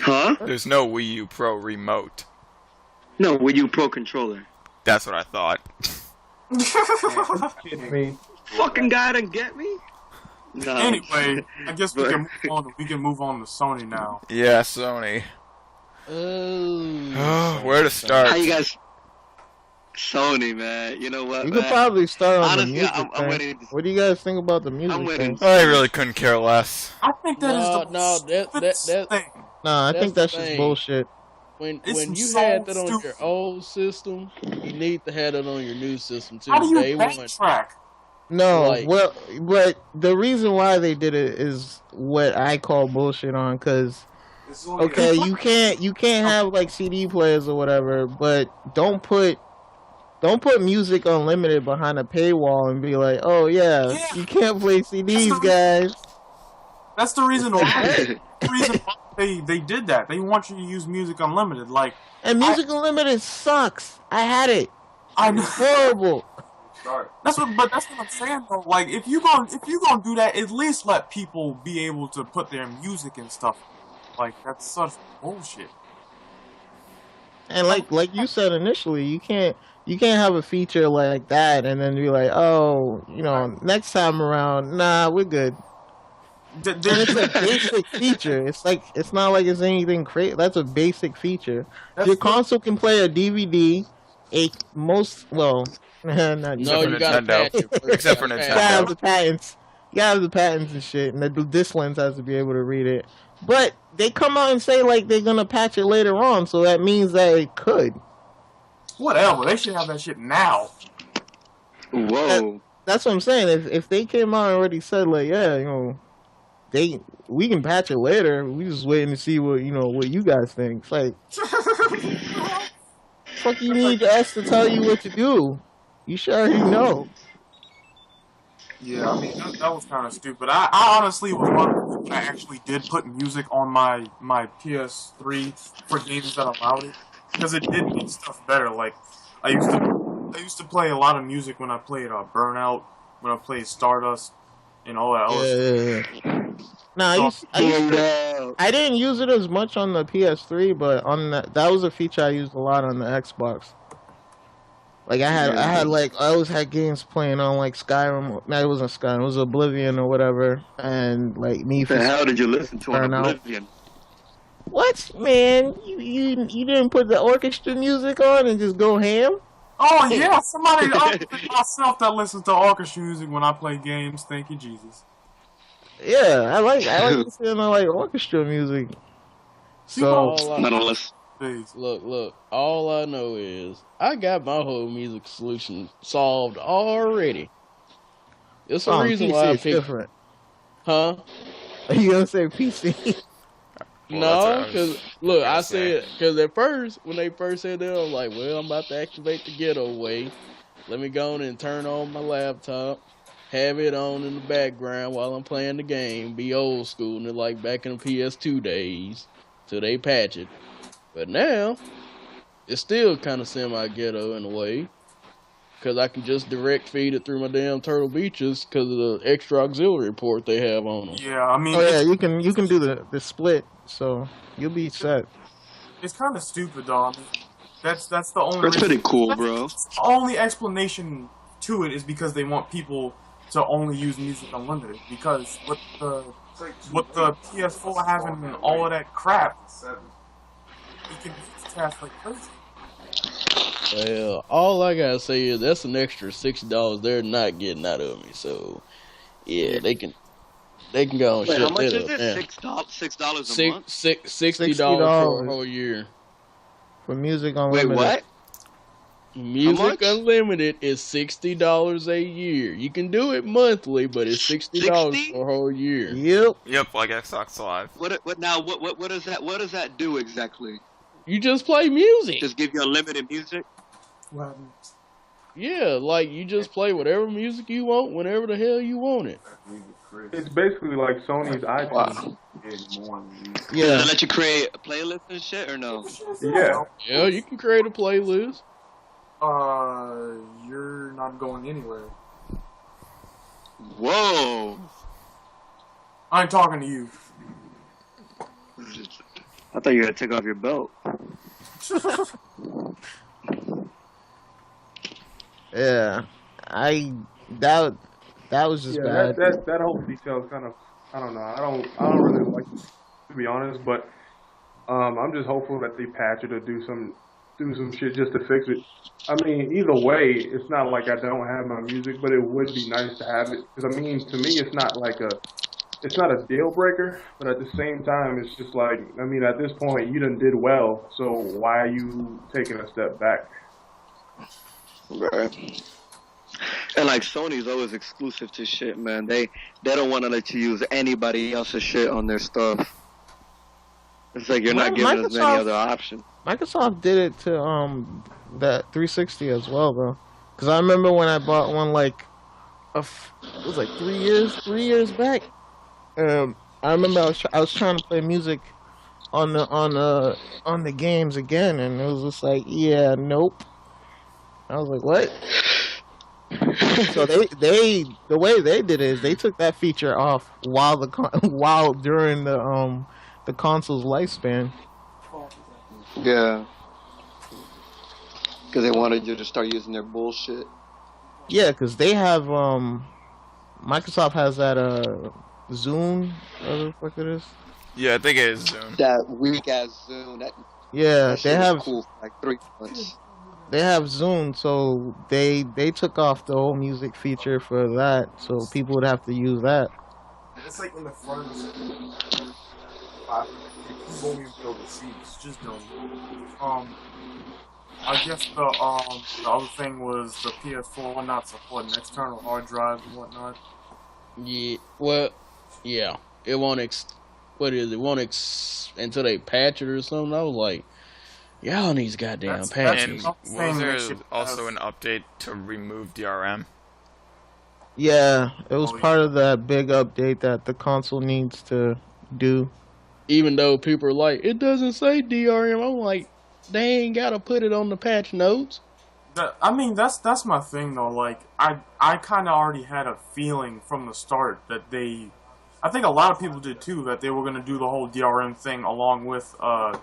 Huh? There's no Wii U Pro remote. No, Wii U Pro controller. That's what I thought. Kidding me. Fucking guy didn't get me. No. Anyway, I guess we can move on to Sony now. Yeah, Sony. Oh, Where to start? How you guys? Sony, man. You know what? You man? could probably start on Honestly, the music I'm thing. waiting to- What do you guys think about the music I'm waiting. thing? I really couldn't care less. I think that is the No, stupidest that- thing. Nah, I That's think that's the just thing. bullshit. when It's you so had that on your stupid. old system, you need to have that on your new system too. How do you Day one. backtrack? No, Like- well, but the reason why they did it is what I call bullshit on. Cause okay, you can't have like CD players or whatever, but don't put music unlimited behind a paywall and be like, oh yeah, Yeah. you can't play CDs, guys. That's the reason why. They did that. They want you to use music unlimited. Like, And music unlimited sucks. I had it. I know. It's horrible. That's what I'm saying though. Like, if you gonna do that, at least let people be able to put their music and stuff. Like, that's such bullshit. And like you said initially, you can't have a feature like that and then be like, oh, next time around, nah, we're good. And it's a basic feature. It's not like it's anything crazy. That's a basic feature. Your console can play a DVD. Not No, Except for you gotta Nintendo. patch it first. Except for You gotta Nintendo. You gotta have patch the patents. You gotta have the patents and shit. And the disc lens has to be able to read it. But they come out and say like they're gonna patch it later on, so that means that it could. Whatever. They should have that shit now. Whoa. That's what I'm saying. If they came out and already said like, yeah, we can patch it later. We just waiting to see what you guys think. It's like, fuck, you need us to tell you what to do. You should already know. Yeah, I mean that was kind of stupid. I honestly was one of the people that actually did put music on my PS3 for games that allowed it because it did make stuff better. Like I used to play a lot of music when I played Burnout, when I played Stardust, and all that other stuff. Yeah. Nah, I didn't use it as much on the PS3, but on that was a feature I used a lot on the Xbox. Like I always had games playing on like Skyrim. No, it wasn't Skyrim. It was Oblivion or whatever. And like What the hell did you listen to on Burnout. Oblivion? What, man? You didn't put the orchestra music on and just go ham? Oh yeah, somebody other than myself that listens to orchestra music when I play games. Thank you, Jesus. Yeah, I like listening to like orchestra music. So Not unless. Please. Look. All I know is I got my whole music solution solved already. It's the reason PC why I is picked. different. Huh? Are you gonna say PC? Well, No, that's what I was because look, gonna I say. said because at first when they first said that, I was like, well, I'm about to activate the getaway. Let me go on and turn on my laptop, have it on in the background while I'm playing the game. Be old school and like back in the PS2 days till they patch it. But now it's still kind of semi-ghetto in a way because I can just direct feed it through my damn Turtle Beaches because of the extra auxiliary port they have on them. Yeah, I mean, Oh yeah, you can do the split, so you'll be set. it's kind of stupid, though. I mean, that's the only. That's reason- pretty cool, that's bro. The only explanation to it is because they want people to only use music unlimited. Because with the PS4 having all of that crap, you can multitask like crazy. Well, all I gotta say is that's an extra $60 they're not getting out of me. So, yeah, they can They can go and Wait, how shut much that is up. it? Yeah. $6 a month? $60 for a whole year. For Music Wait, Unlimited. what? Music much? Unlimited is $60 a year. You can do it monthly, but it's $60 $60? for a whole year. Yep. Yep, like Xbox Live. What does that do exactly? You just play music. Just give you unlimited music? Yeah, like you just play whatever music you want whenever the hell you want it. It's basically like Sony's iTunes. Wow. Yeah. Does it let you create a playlist and shit or no? Yeah. Yeah, you can create a playlist. You're not going anywhere. Whoa. I ain't talking to you. I thought you were gonna take off your belt. Yeah. That was just bad. That whole detail is kind of, I don't know. I don't really like it, to be honest, but I'm just hopeful that they patch it or do some shit just to fix it. I mean, either way, it's not like I don't have my music, but it would be nice to have it. Because I mean, to me, it's not a deal breaker, but at the same time, it's just like, I mean, at this point, you done did well, so why are you taking a step back? Right. And like Sony's always exclusive to shit, man. They don't want to let you use anybody else's shit on their stuff. It's like you're not giving us any other option. Microsoft did it to that 360 as well, though. Because I remember when I bought one it was like 3 years back. I remember I was trying to play music on the games again, and it was just like, yeah, nope. I was like, what? So the way they did it is they took that feature off while during the console's lifespan. Yeah. Because they wanted you to start using their bullshit. Yeah, because they have Microsoft has that Zune, whatever the fuck it is. Yeah, I think it is Zune. That weak ass Zune. Yeah, that shit they was have cool for like 3 months. they have Zune, so they took off the whole music feature for that, so people would have to use that. It's like in the front. You won't even be able to see. It's just dumb. I guess the other thing was the PS4 not supporting external hard drives and whatnot. Yeah, well, yeah, it won't until they patch it or something. I was like, y'all need goddamn patches. And was there also an update to remove DRM? Yeah, it was part of that big update that the console needs to do. Even though people are like, it doesn't say DRM, I'm like, they ain't gotta put it on the patch notes. I mean, that's my thing though. Like, I kind of already had a feeling from the start that I think a lot of people did too, that they were gonna do the whole DRM thing along with Xbox.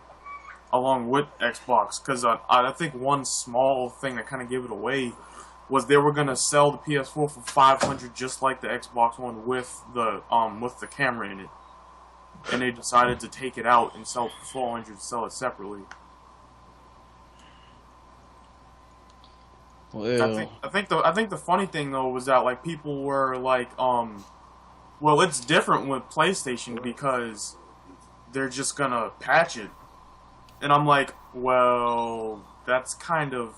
Because I think one small thing that kind of gave it away was they were gonna sell the PS4 for $500 just like the Xbox One with the camera in it, and they decided to take it out and sell it for $400, sell it separately. Well, I think the funny thing though was that like people were like, well, it's different with PlayStation because they're just gonna patch it, and I'm like, well, that's kind of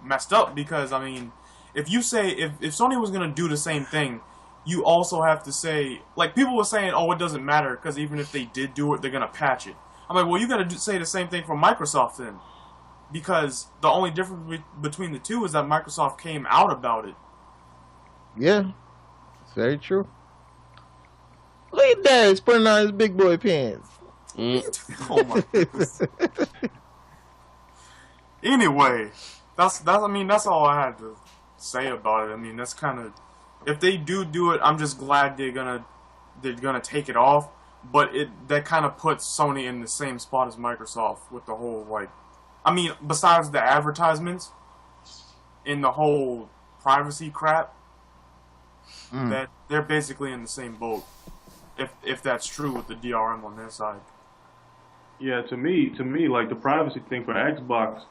messed up, because I mean, if you say if Sony was gonna do the same thing, you also have to say, like, people were saying, oh, it doesn't matter because even if they did do it, they're gonna patch it. I'm like, well, you gotta say the same thing for Microsoft then. Because the only difference between the two is that Microsoft came out about it. Yeah, it's very true. Look at that, he's putting on his big boy pants. Oh my goodness. Anyway, that's all I had to say about it. I mean, that's kind of, if they do it, I'm just glad they're gonna take it off. But that kind of puts Sony in the same spot as Microsoft with the whole, like, I mean, besides the advertisements, in the whole privacy crap, that they're basically in the same boat. If that's true with the DRM on their side. Yeah, to me, like the privacy thing for Xbox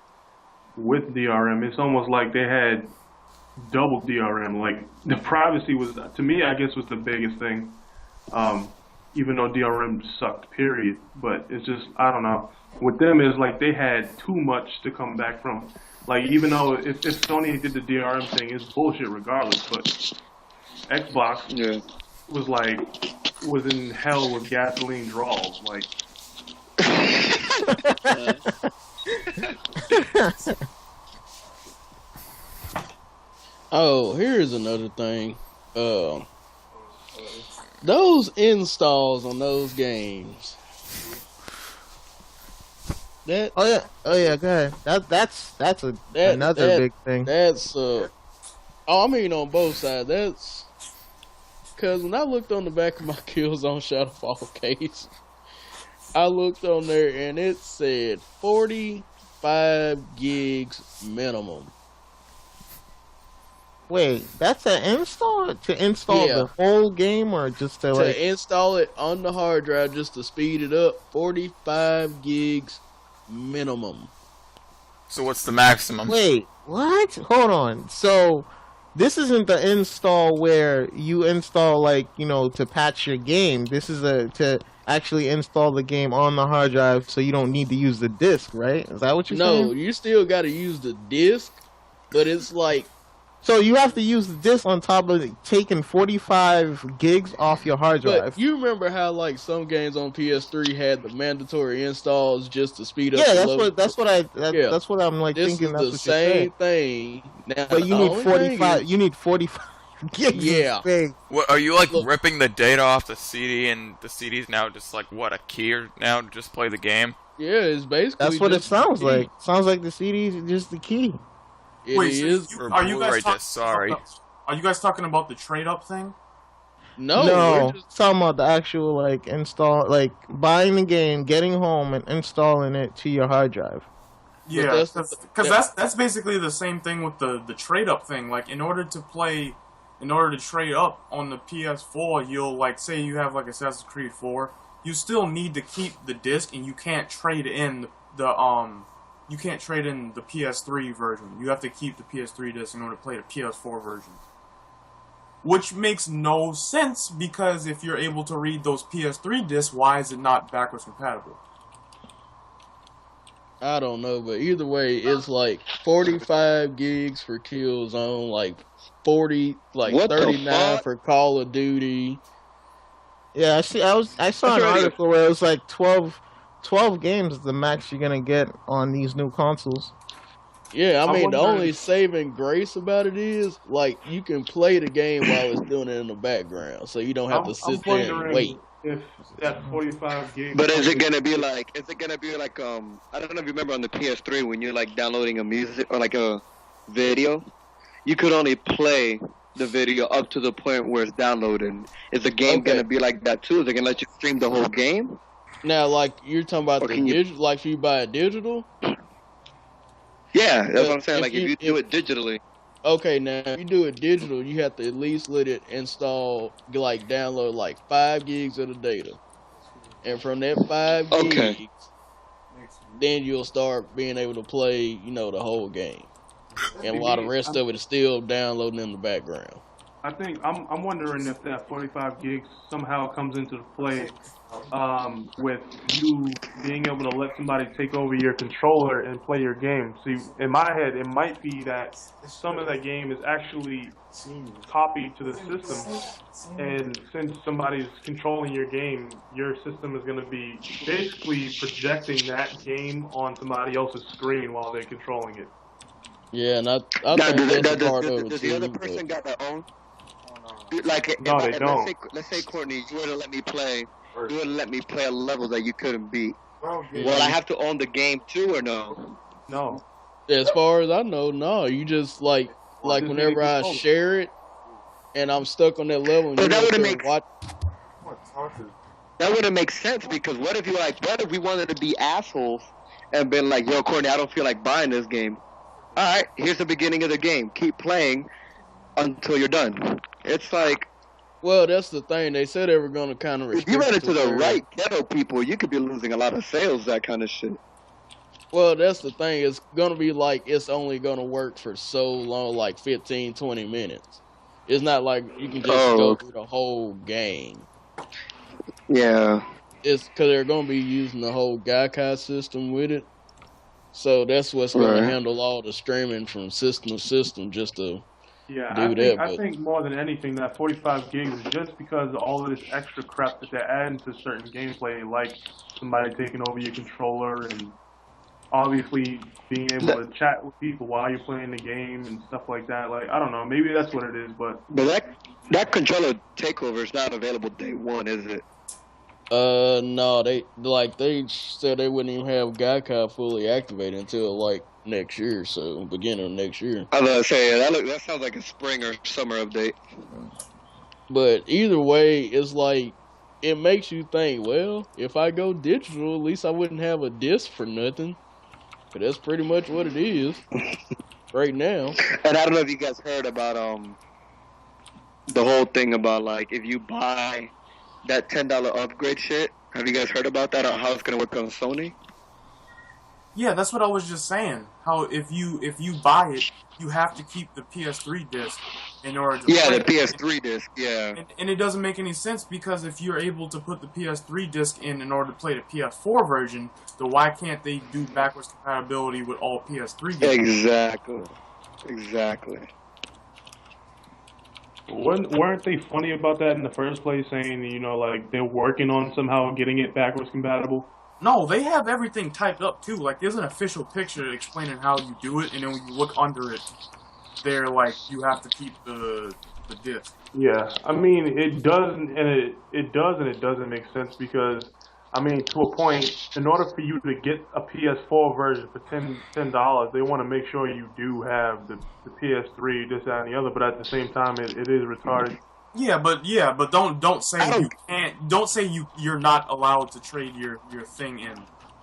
with DRM, it's almost like they had double DRM. Like the privacy was, to me, I guess was the biggest thing. Even though DRM sucked, period. But it's just, I don't know. With them, it's like they had too much to come back from. Like, even though if Sony did the DRM thing, it's bullshit regardless. But Xbox was in hell with gasoline draws. Like, Oh, here's another thing. Those installs on those games. That Oh yeah, go ahead. That's another big thing. That's I mean on both sides. That's because when I looked on the back of my Killzone Shadowfall case, I looked on there and it said 45 gigs minimum. Wait, that's an install to install Yeah. the whole game or just to like? To install it on the hard drive just to speed it up, 45 gigs minimum. So what's the maximum? Wait, what? Hold on. So this isn't the install where you install to patch your game. This is to actually install the game on the hard drive, so you don't need to use the disc, right? Is that what you're saying? No, you still got to use the disc, but it's like So you have to use the disc on top of taking 45 gigs off your hard drive. But you remember how like some games on PS3 had the mandatory installs just to speed up? Yeah, the load? that's what I'm like This thinking. is That's the what same you're saying. thing. Now, But you the need only 45. thing is- You need 45 gigs. Yeah. Of space. What, are you like Look. ripping the data off the CD and the CD's now just like what, a key now to just play the game? Yeah, it's basically. That's what it just sounds the like. key. Sounds like the CD is just the key. It Wait, so is. Or are you Blu-ray guys disc, sorry. Are you guys talking about the trade up thing? No, no, we're just, talking about the actual install, buying the game, getting home, and installing it to your hard drive. Yeah, that's- because that's basically the same thing with the trade up thing. Like in order to trade up on the PS4, you'll say you have Assassin's Creed 4, you still need to keep the disc, and you can't trade in you can't trade in the PS3 version. You have to keep the PS3 disc in order to play the PS4 version. Which makes no sense, because if you're able to read those PS3 discs, why is it not backwards compatible? I don't know, but either way, it's like 45 gigs for Killzone, 40, What the 39 fuck? for Call of Duty. Yeah, I see. I saw an That's already- article where it was 12 games is the max you're gonna get on these new consoles. Yeah, I I mean, the wonder- only saving grace about it is, you can play the game while it's doing it in the background, so you don't have to sit there and wait. if that 45 gigs. But is it gonna be like? I don't know if you remember on the PS3 when you're downloading a music or a video, you could only play the video up to the point where it's downloaded. Is the game Okay. gonna be like that too? Is it gonna let you stream the whole game? Now, you're talking about Or the can you- digital, if you buy it digital? Yeah, that's But what I'm saying. if If you do it digitally. Okay, now if you do it digital, you have to at least let it install, download 5 gigs of the data, and from that 5 Okay. gigs, then you'll start being able to play, the whole game, and a lot of the rest of it is still downloading in the background. I think I'm wondering if that 45 gigs somehow comes into play with you being able to let somebody take over your controller and play your game. See, in my head, it might be that some of that game is actually copied to the system, and since somebody's controlling your game, your system is going to be basically projecting that game on somebody else's screen while they're controlling it. Yeah, and I Now, think that's a part of it does too. the other but- person got their own? No, they don't. Let's say, Courtney, you were to let me play. You were to let me play a level that you couldn't beat. Yeah. Will I have to own the game too, or no? No. As far as I know, no. You just like Just whenever make I it own. share it, and I'm stuck on that level. And But you that up wouldn't there make- watch. That wouldn't make sense, because what if we wanted to be assholes and been like, yo, Courtney, I don't feel like buying this game. All right, here's the beginning of the game. Keep playing until you're done. It's like, Well, that's the thing. They said they were going to kind of if restrict you run it into to the where- right ghetto people, you could be losing a lot of sales, that kind of shit. Well, that's the thing. It's gonna be like it's only gonna work for so long, like 15, 20 minutes. It's not like you can just go Oh, through the whole game. yeah. It's because they're gonna be using the whole Gaikai system with it. So that's what's gonna Right. handle all the streaming from system to system just to Yeah, do that. I But think more than anything that 45 gigs is just because of all of this extra crap that they're adding to certain gameplay, like somebody taking over your controller and obviously being able to chat with people while you're playing the game and stuff like that. Like, I don't know, maybe that's what it is, but But that controller takeover is not available day one, is it? no, they said they wouldn't even have Gaikai fully activated until like next year, so beginning of next year. I was gonna say that sounds like a spring or summer update. But either way, it's like it makes you think. Well, if I go digital, at least I wouldn't have a disc for nothing. But that's pretty much what it is right now. And I don't know if you guys heard about the whole thing about like if you buy that $10 upgrade shit. Have you guys heard about that? Or how it's gonna work on Sony? Yeah, that's what I was just saying. How if you buy it, you have to keep the PS3 disc in order to Yeah, play the it. PS3 disc. Yeah. And it doesn't make any sense because if you're able to put the PS3 disc in order to play the PS4 version, then why can't they do backwards compatibility with all PS3 discs? Exactly. weren't they funny about that in the first place, saying, you know, like they're working on somehow getting it backwards compatible? No, they have everything typed up too. Like there's an official picture explaining how you do it, and then when you look under it, they're like you have to keep the disc. Yeah, I mean, it doesn't, and it does and it doesn't make sense because, I mean, to a point, in order for you to get a PS4 version for $10, they want to make sure you do have the PS3, this, that, and the other. But at the same time, it is retarded. Yeah, but don't say I don't- you can't. Don't say you're not allowed to trade your thing in.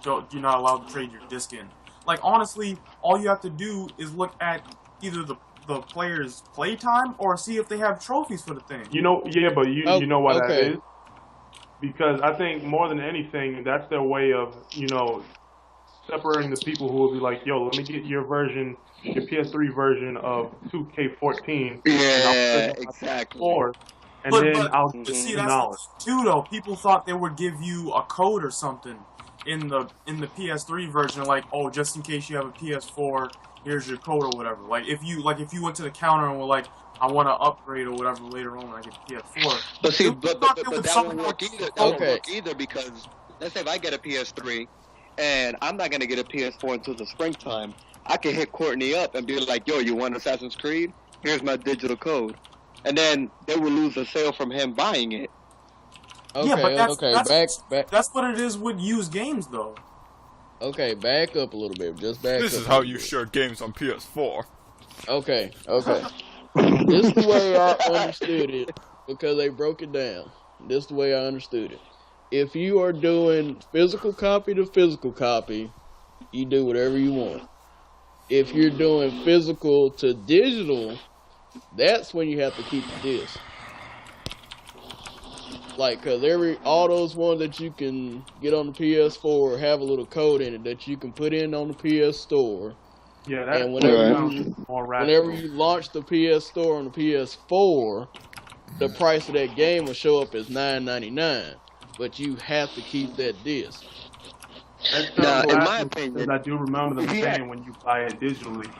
You're not allowed to trade your disc in. Like honestly, all you have to do is look at either the player's playtime or see if they have trophies for the thing. You know, yeah, but you know why that okay. is? Because I think more than anything, that's their way of, you know, separating the people who will be like, yo, let me get your version, your PS3 version of 2K14. Yeah, exactly. And But- then but- I'll But get see, the that's knowledge. the thing, too, though. People thought they would give you a code or something in the PS3 version, like, oh, just in case you have a PS4, here's your code or whatever. Like if you went to the counter and were like, I want to upgrade or whatever later on when I get the PS4. But see, People but thought they that would won't somehow work either. That code won't Okay. work either because let's say if I get a PS3 and I'm not gonna get a PS4 until the springtime, I can hit Courtney up and be like, "Yo, you want Assassin's Creed? Here's my digital code," and then they will lose a sale from him buying it. Okay, Yeah, but okay, back. That's what it is with used games, though. Okay, back up a little bit. Just back This up. is a how little you bit. share games on PS4. Okay. This is the way I understood it because they broke it down. This is the way I understood it. If you are doing physical copy to physical copy, you do whatever you want. If you're doing physical to digital, that's when you have to keep the disc. Like, cause all those ones that you can get on the PS4 have a little code in it that you can put in on the PS Store. Yeah, that And whenever sounds more rational. Whenever you launch the PS Store on the PS4, the price of that game will show up as $9.99, but you have to keep that disc. That sounds Now, in rational my because opinion, I do remember them Yeah. saying when you buy it digitally.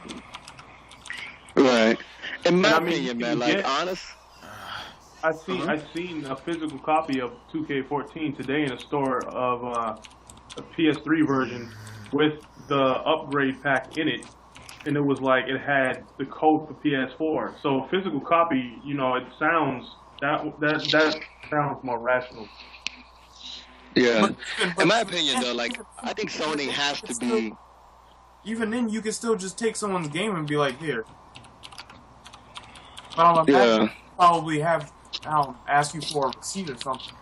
Right. In my And I mean, opinion, you man, get- like honest. I seen a physical copy of 2K14 today in a store of a PS3 version with the upgrade pack in it, and it was like it had the code for PS4. So physical copy, you know, it sounds that sounds more rational. Yeah. But In my opinion, though, like I think Sony has to be. Even then, you can still just take someone's game and be like, here. But I'll Yeah. probably have ask you for a receipt or something.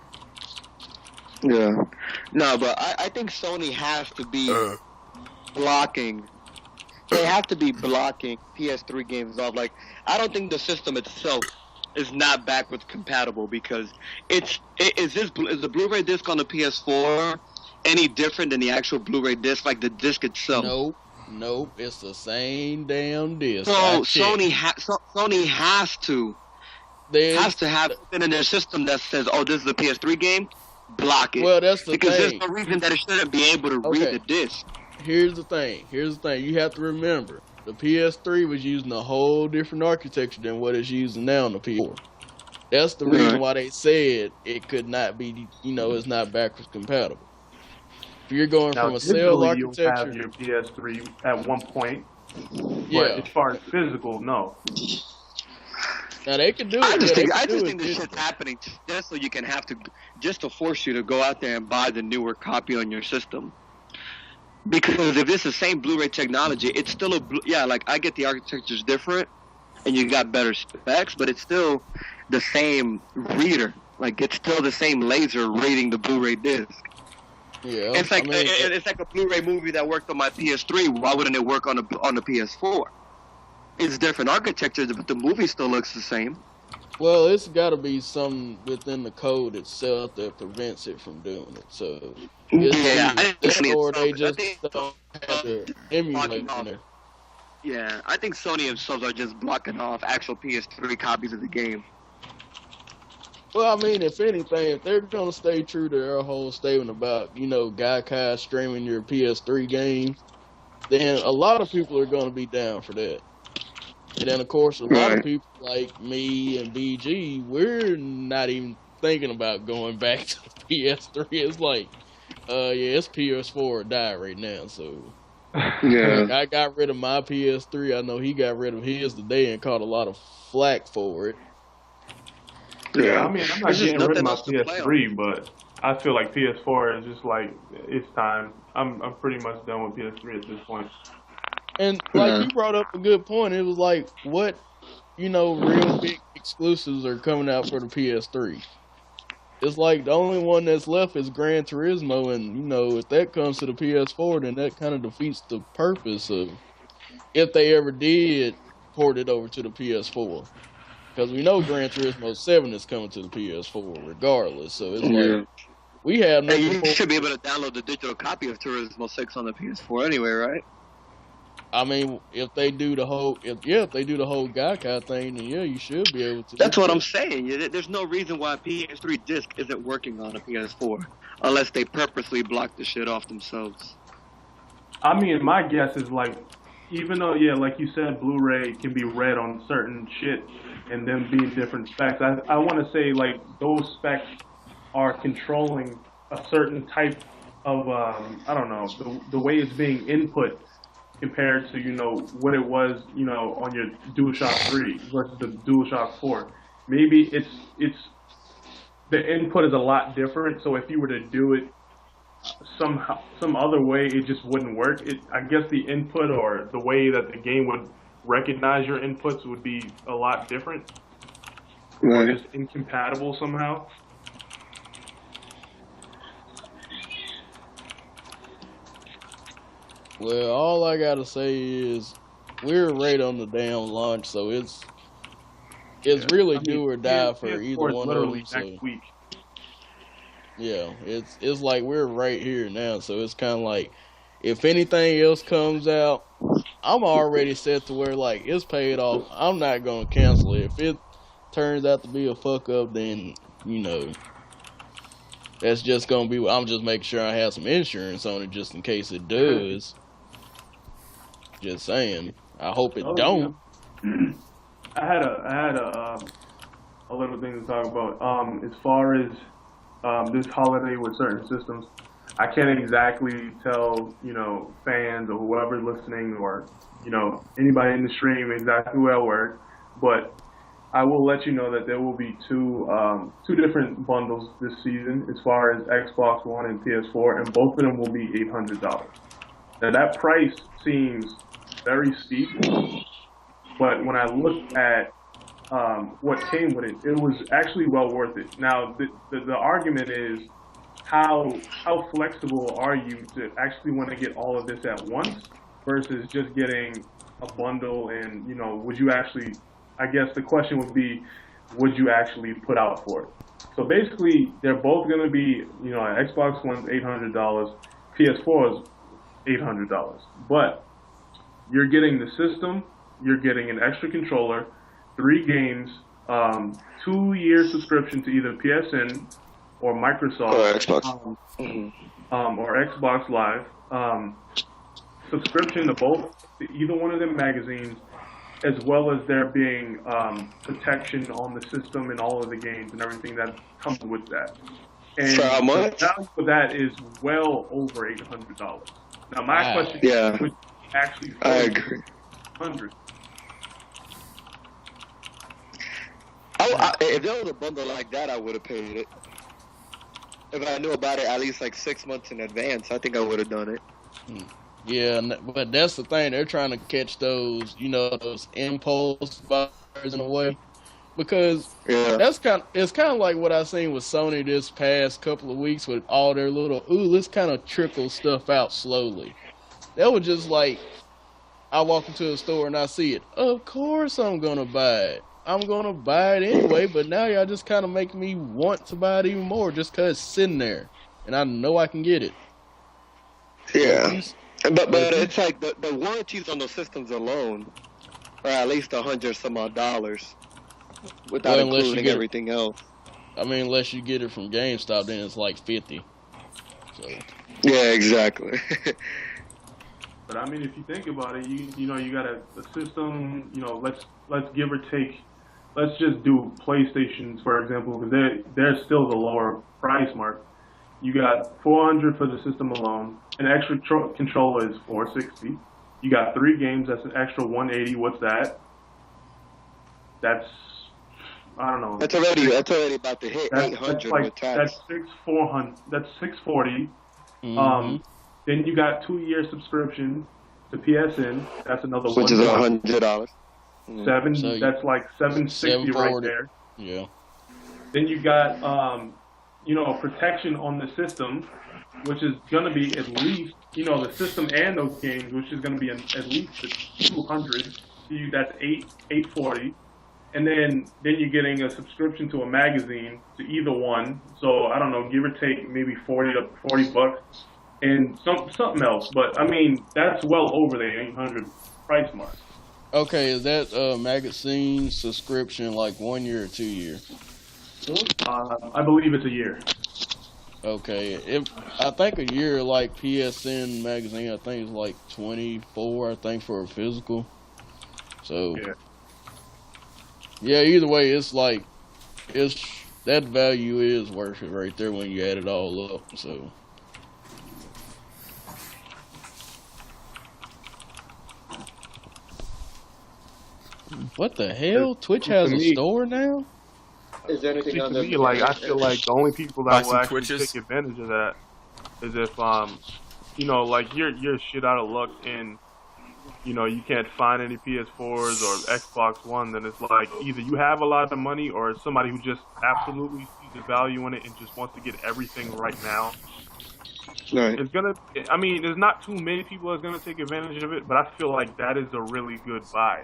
Yeah. No, but I think Sony has to be blocking. They have to be blocking PS3 games off. Like, I don't think the system itself is not backwards compatible because is the Blu-ray disc on the PS4 any different than the actual Blu-ray disc, like the disc itself? Nope. It's the same damn disc. So Sony has to have something in their system that says, "Oh, this is a PS3 game." Block it. Well, that's the because thing. there's no reason that it shouldn't be able to read the disc. Here's the thing. You have to remember, the PS3 was using a whole different architecture than what it's using now on the PS4. That's the reason why they said it could not be, it's not backwards compatible. If you're going from a cell architecture, you'll have your PS3 at one point. But as far as physical, no. Now they can do it. I just think this shit's happening just so you can just to force you to go out there and buy the newer copy on your system. Because if it's the same Blu-ray technology, it's still I get the architecture's different, and you got better specs, but it's still the same reader. Like it's still the same laser reading the Blu-ray disc. Yeah, it's like a Blu-ray movie that worked on my PS3. Why wouldn't it work on the PS4? It's different architecture, but the movie still looks the same. Well, it's got to be something within the code itself that prevents it from doing it. So, they just don't have to emulate it. Yeah, I think Sony themselves are just blocking off actual PS3 copies of the game. Well, I mean, if anything, if they're going to stay true to their whole statement about, Gaikai streaming your PS3 games, then a lot of people are going to be down for that. And then, of course, a lot of people like me and BG, we're not even thinking about going back to the PS3. It's like, it's PS4 or die right now. So, I got rid of my PS3. I know he got rid of his today and caught a lot of flack for it. Yeah, I mean, I'm not getting rid of my PS3, but I feel like PS4 is just like, it's time. I'm pretty much done with PS3 at this point. And like you brought up a good point, it was like what real big exclusives are coming out for the PS3. It's like the only one that's left is Gran Turismo, and if that comes to the PS4, then that kind of defeats the purpose of if they ever did port it over to the PS4, because we know Gran Turismo 7 is coming to the PS4 regardless. So it's like we have no. You should be able to download the digital copy of Turismo 6 on the PS4 anyway, right? I mean, if they do the whole Gaikai thing, then you should be able to. That's what I'm saying. There's no reason why a PS3 disc isn't working on a PS4, unless they purposely block the shit off themselves. I mean, my guess is like, even though like you said, Blu-ray can be read on certain shit and then be different specs. I want to say like those specs are controlling a certain type of I don't know, the way it's being input compared to what it was on your DualShock 3 versus the DualShock 4. Maybe it's the input is a lot different. So if you were to do it some other way, it just wouldn't work. I guess the input or the way that the game would recognize your inputs would be a lot different, or just incompatible somehow. Well, all I gotta say is we're right on the damn launch, so it's really do or die for either one of them. Next week. Yeah, it's like we're right here now, so it's kind of like if anything else comes out, I'm already set to where like it's paid off. I'm not gonna cancel it. If it turns out to be a fuck up, then that's just gonna be. I'm just making sure I have some insurance on it just in case it does. Just saying. I hope it don't. Yeah. I had a little thing to talk about. As far as this holiday with certain systems, I can't exactly tell fans or whoever's listening or anybody in the stream exactly where I work, but I will let you know that there will be two different bundles this season as far as Xbox One and PS4, and both of them will be $800. Now that price seems very steep, but when I looked at what came with it, it was actually well worth it. Now the argument is how flexible are you to actually want to get all of this at once versus just getting a bundle, and would you actually, I guess the question would be, would you actually put out for it? So basically, they're both going to be, Xbox One's $800, PS4 is $800. But you're getting the system, you're getting an extra controller, 3 games, 2-year subscription to either PSN or Microsoft Or Xbox. or Xbox Live, subscription to either one of them magazines, as well as there being protection on the system and all of the games and everything that comes with that. And For how much? the value for that is well over $800. Now, my question Yeah. is, would you actually I agree. 100? If there was a bundle like that, I would have paid it. If I knew about it at least like 6 months in advance, I think I would have done it. Yeah, but that's the thing. They're trying to catch those, those impulse buyers in a way, because Yeah. it's kind of like what I seen with Sony this past couple of weeks with all their little let's kind of trickle stuff out slowly. That was just like I walk into a store and I see it. Of course I'm gonna buy it. I'm gonna buy it anyway. But now y'all just kind of make me want to buy it even more just because it's sitting there and I know I can get it. Yeah. But it's like the warranties on those systems alone are at least $100 some odd without Well, unless you including get- everything else. I mean, unless you get it from GameStop, then it's like 50. So Yeah, exactly. But I mean, if you think about it, you got a system. Let's give or take. Let's just do PlayStations for example, because they're still the lower price mark. You got $400 for the system alone. An extra controller is $460. You got 3 games. That's an extra $180. What's that? That's I don't know. That's already about to hit 800 with tax. That's $640. mhm. Then you got 2-year subscription to PSN. That's another Which is $1. $100. Seven. So That's like $760 right $740. there. Yeah. Then you got protection on the system, which is gonna be at least the system and those games, which is gonna be at least 200. That's $840. And then you're getting a subscription to a magazine to either one. So I don't know, give or take maybe $40 and something else. But I mean, that's well over the 800 price mark. Okay, is that magazine subscription like 1 year or 2 year? I believe it's a year. Okay, I think a year like PSN magazine, I think it's like 24. I think for a physical. So yeah, either way, it's like that value is worth it right there when you add it all up. So. What the hell? Twitch has a store now? Is there anything See, to on there? me, I feel like the only people Buy that will some actually Twitches. take advantage of that is if you're shit out of luck and you can't find any PS4s or Xbox One, then it's like either you have a lot of money or it's somebody who just absolutely sees the value in it and just wants to get everything right now. Right. There's not too many people that's gonna take advantage of it, but I feel like that is a really good buy.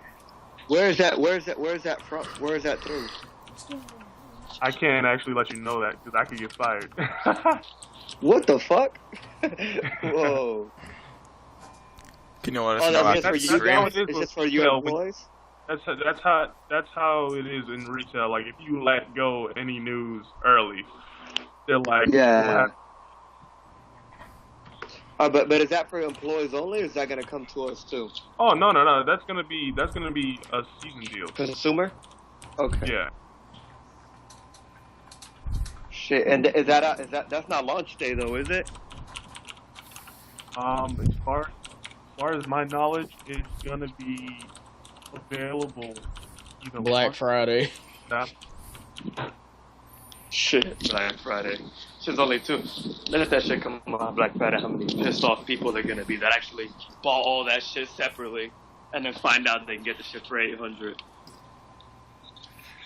Where is that from? Where is that through? I can't actually let you know that because I could get fired. What the fuck? Whoa. Can you let us Oh, know that's after just the for you stream? guys? It's just for you Well, employees? That's how it is in retail. Like if you let go any news early, they're like, Yeah. But is that for employees only, or is that gonna come to us too? oh no, that's gonna be a season deal. Consumer? Okay. Yeah. Shit, and is that's not launch day though, is it? As far as my knowledge, it's gonna be available either Black Friday. Friday. Shit, Black Friday. Shit's only 2. Let that shit come on Black Friday. How many pissed off people are gonna be that actually bought all that shit separately and then find out they can get the shit for 800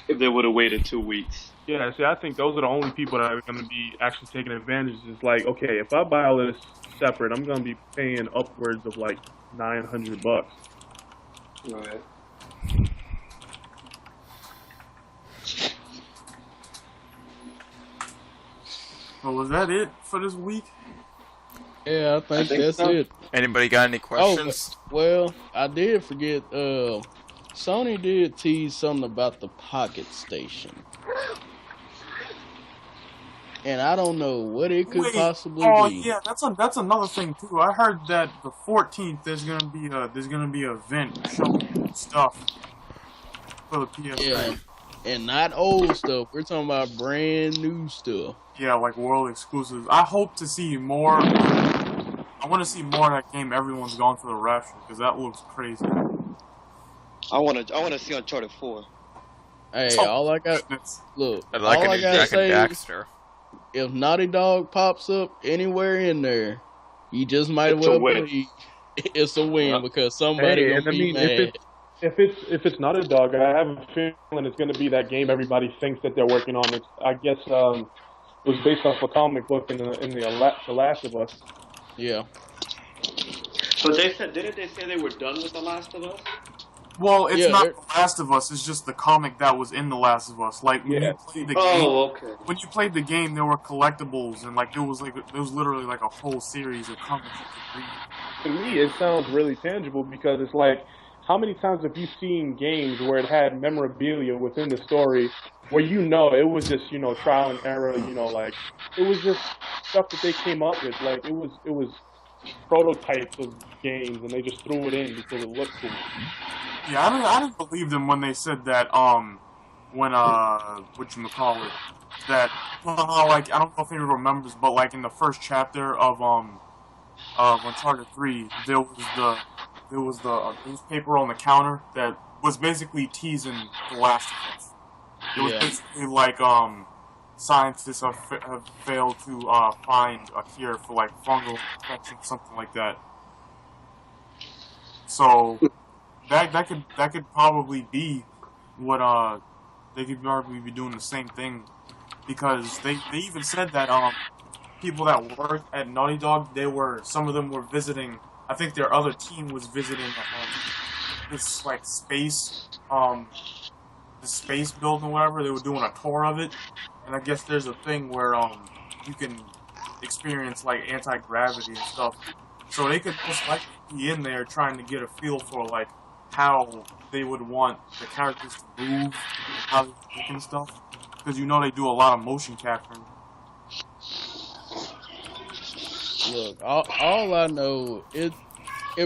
if they would have waited 2 weeks. Yeah, see, I think those are the only people that are going to be actually taking advantage. It's like, okay, if I buy all this separate, I'm going to be paying upwards of like $900. Right. So was that it for this week? Yeah, I think that's so. it. Anybody got any questions? Well, I did forget. Sony did tease something about the Pocket Station, and I don't know what it could possibly be. Yeah, that's another thing too. I heard that the 14th there's gonna be an event showing stuff for the PS3. Yeah, and not old stuff. We're talking about brand new stuff. Yeah, like world exclusives. I hope to see more. I want to see more of that game. Everyone's gone for the Rapture because that looks crazy. I wanna see Uncharted 4. Hey, Oh, all I got, goodness. look, I'd like all a I new gotta Jack and say, Daxter. if Naughty Dog pops up anywhere in there, you just might It's a well win. believe it's a win because somebody Hey, gonna and I be mean, mad. if it's not a dog, I have a feeling it's going to be that game everybody thinks that they're working on. It's, I guess it was based off a comic book in the Last of Us. Yeah, But didn't they say they were done with The Last of Us? Well, it's Yeah, not they're- The Last of Us. It's just the comic that was in The Last of Us. Like when Yeah. you played the game, Oh, okay. when you played the game, there were collectibles and there was literally like a whole series of comics you could read. To me, it sounds really tangible because it's like, how many times have you seen games where it had memorabilia within the story where it was just, trial and error, like, it was just stuff that they came up with. Like, it was prototypes of games and they just threw it in because it looked cool. Yeah, I didn't believe them when they said that. When whatchamacallit, that like I don't know if anyone remembers, but like in the first chapter of Uncharted 3, there was the newspaper on the counter that was basically teasing The Last of Us. It was Yeah. basically like scientists have failed to find a cure for like fungal infection, something like that. So that could probably be what they could probably be doing the same thing, because they even said that people that work at Naughty Dog, some of them were visiting. I think their other team was visiting this like space the space building or whatever. They were doing a tour of it, and I guess there's a thing where you can experience like anti-gravity and stuff. So they could just like be in there trying to get a feel for like how they would want the characters to move and how they think and stuff, because they do a lot of motion capturing. look, all I know, it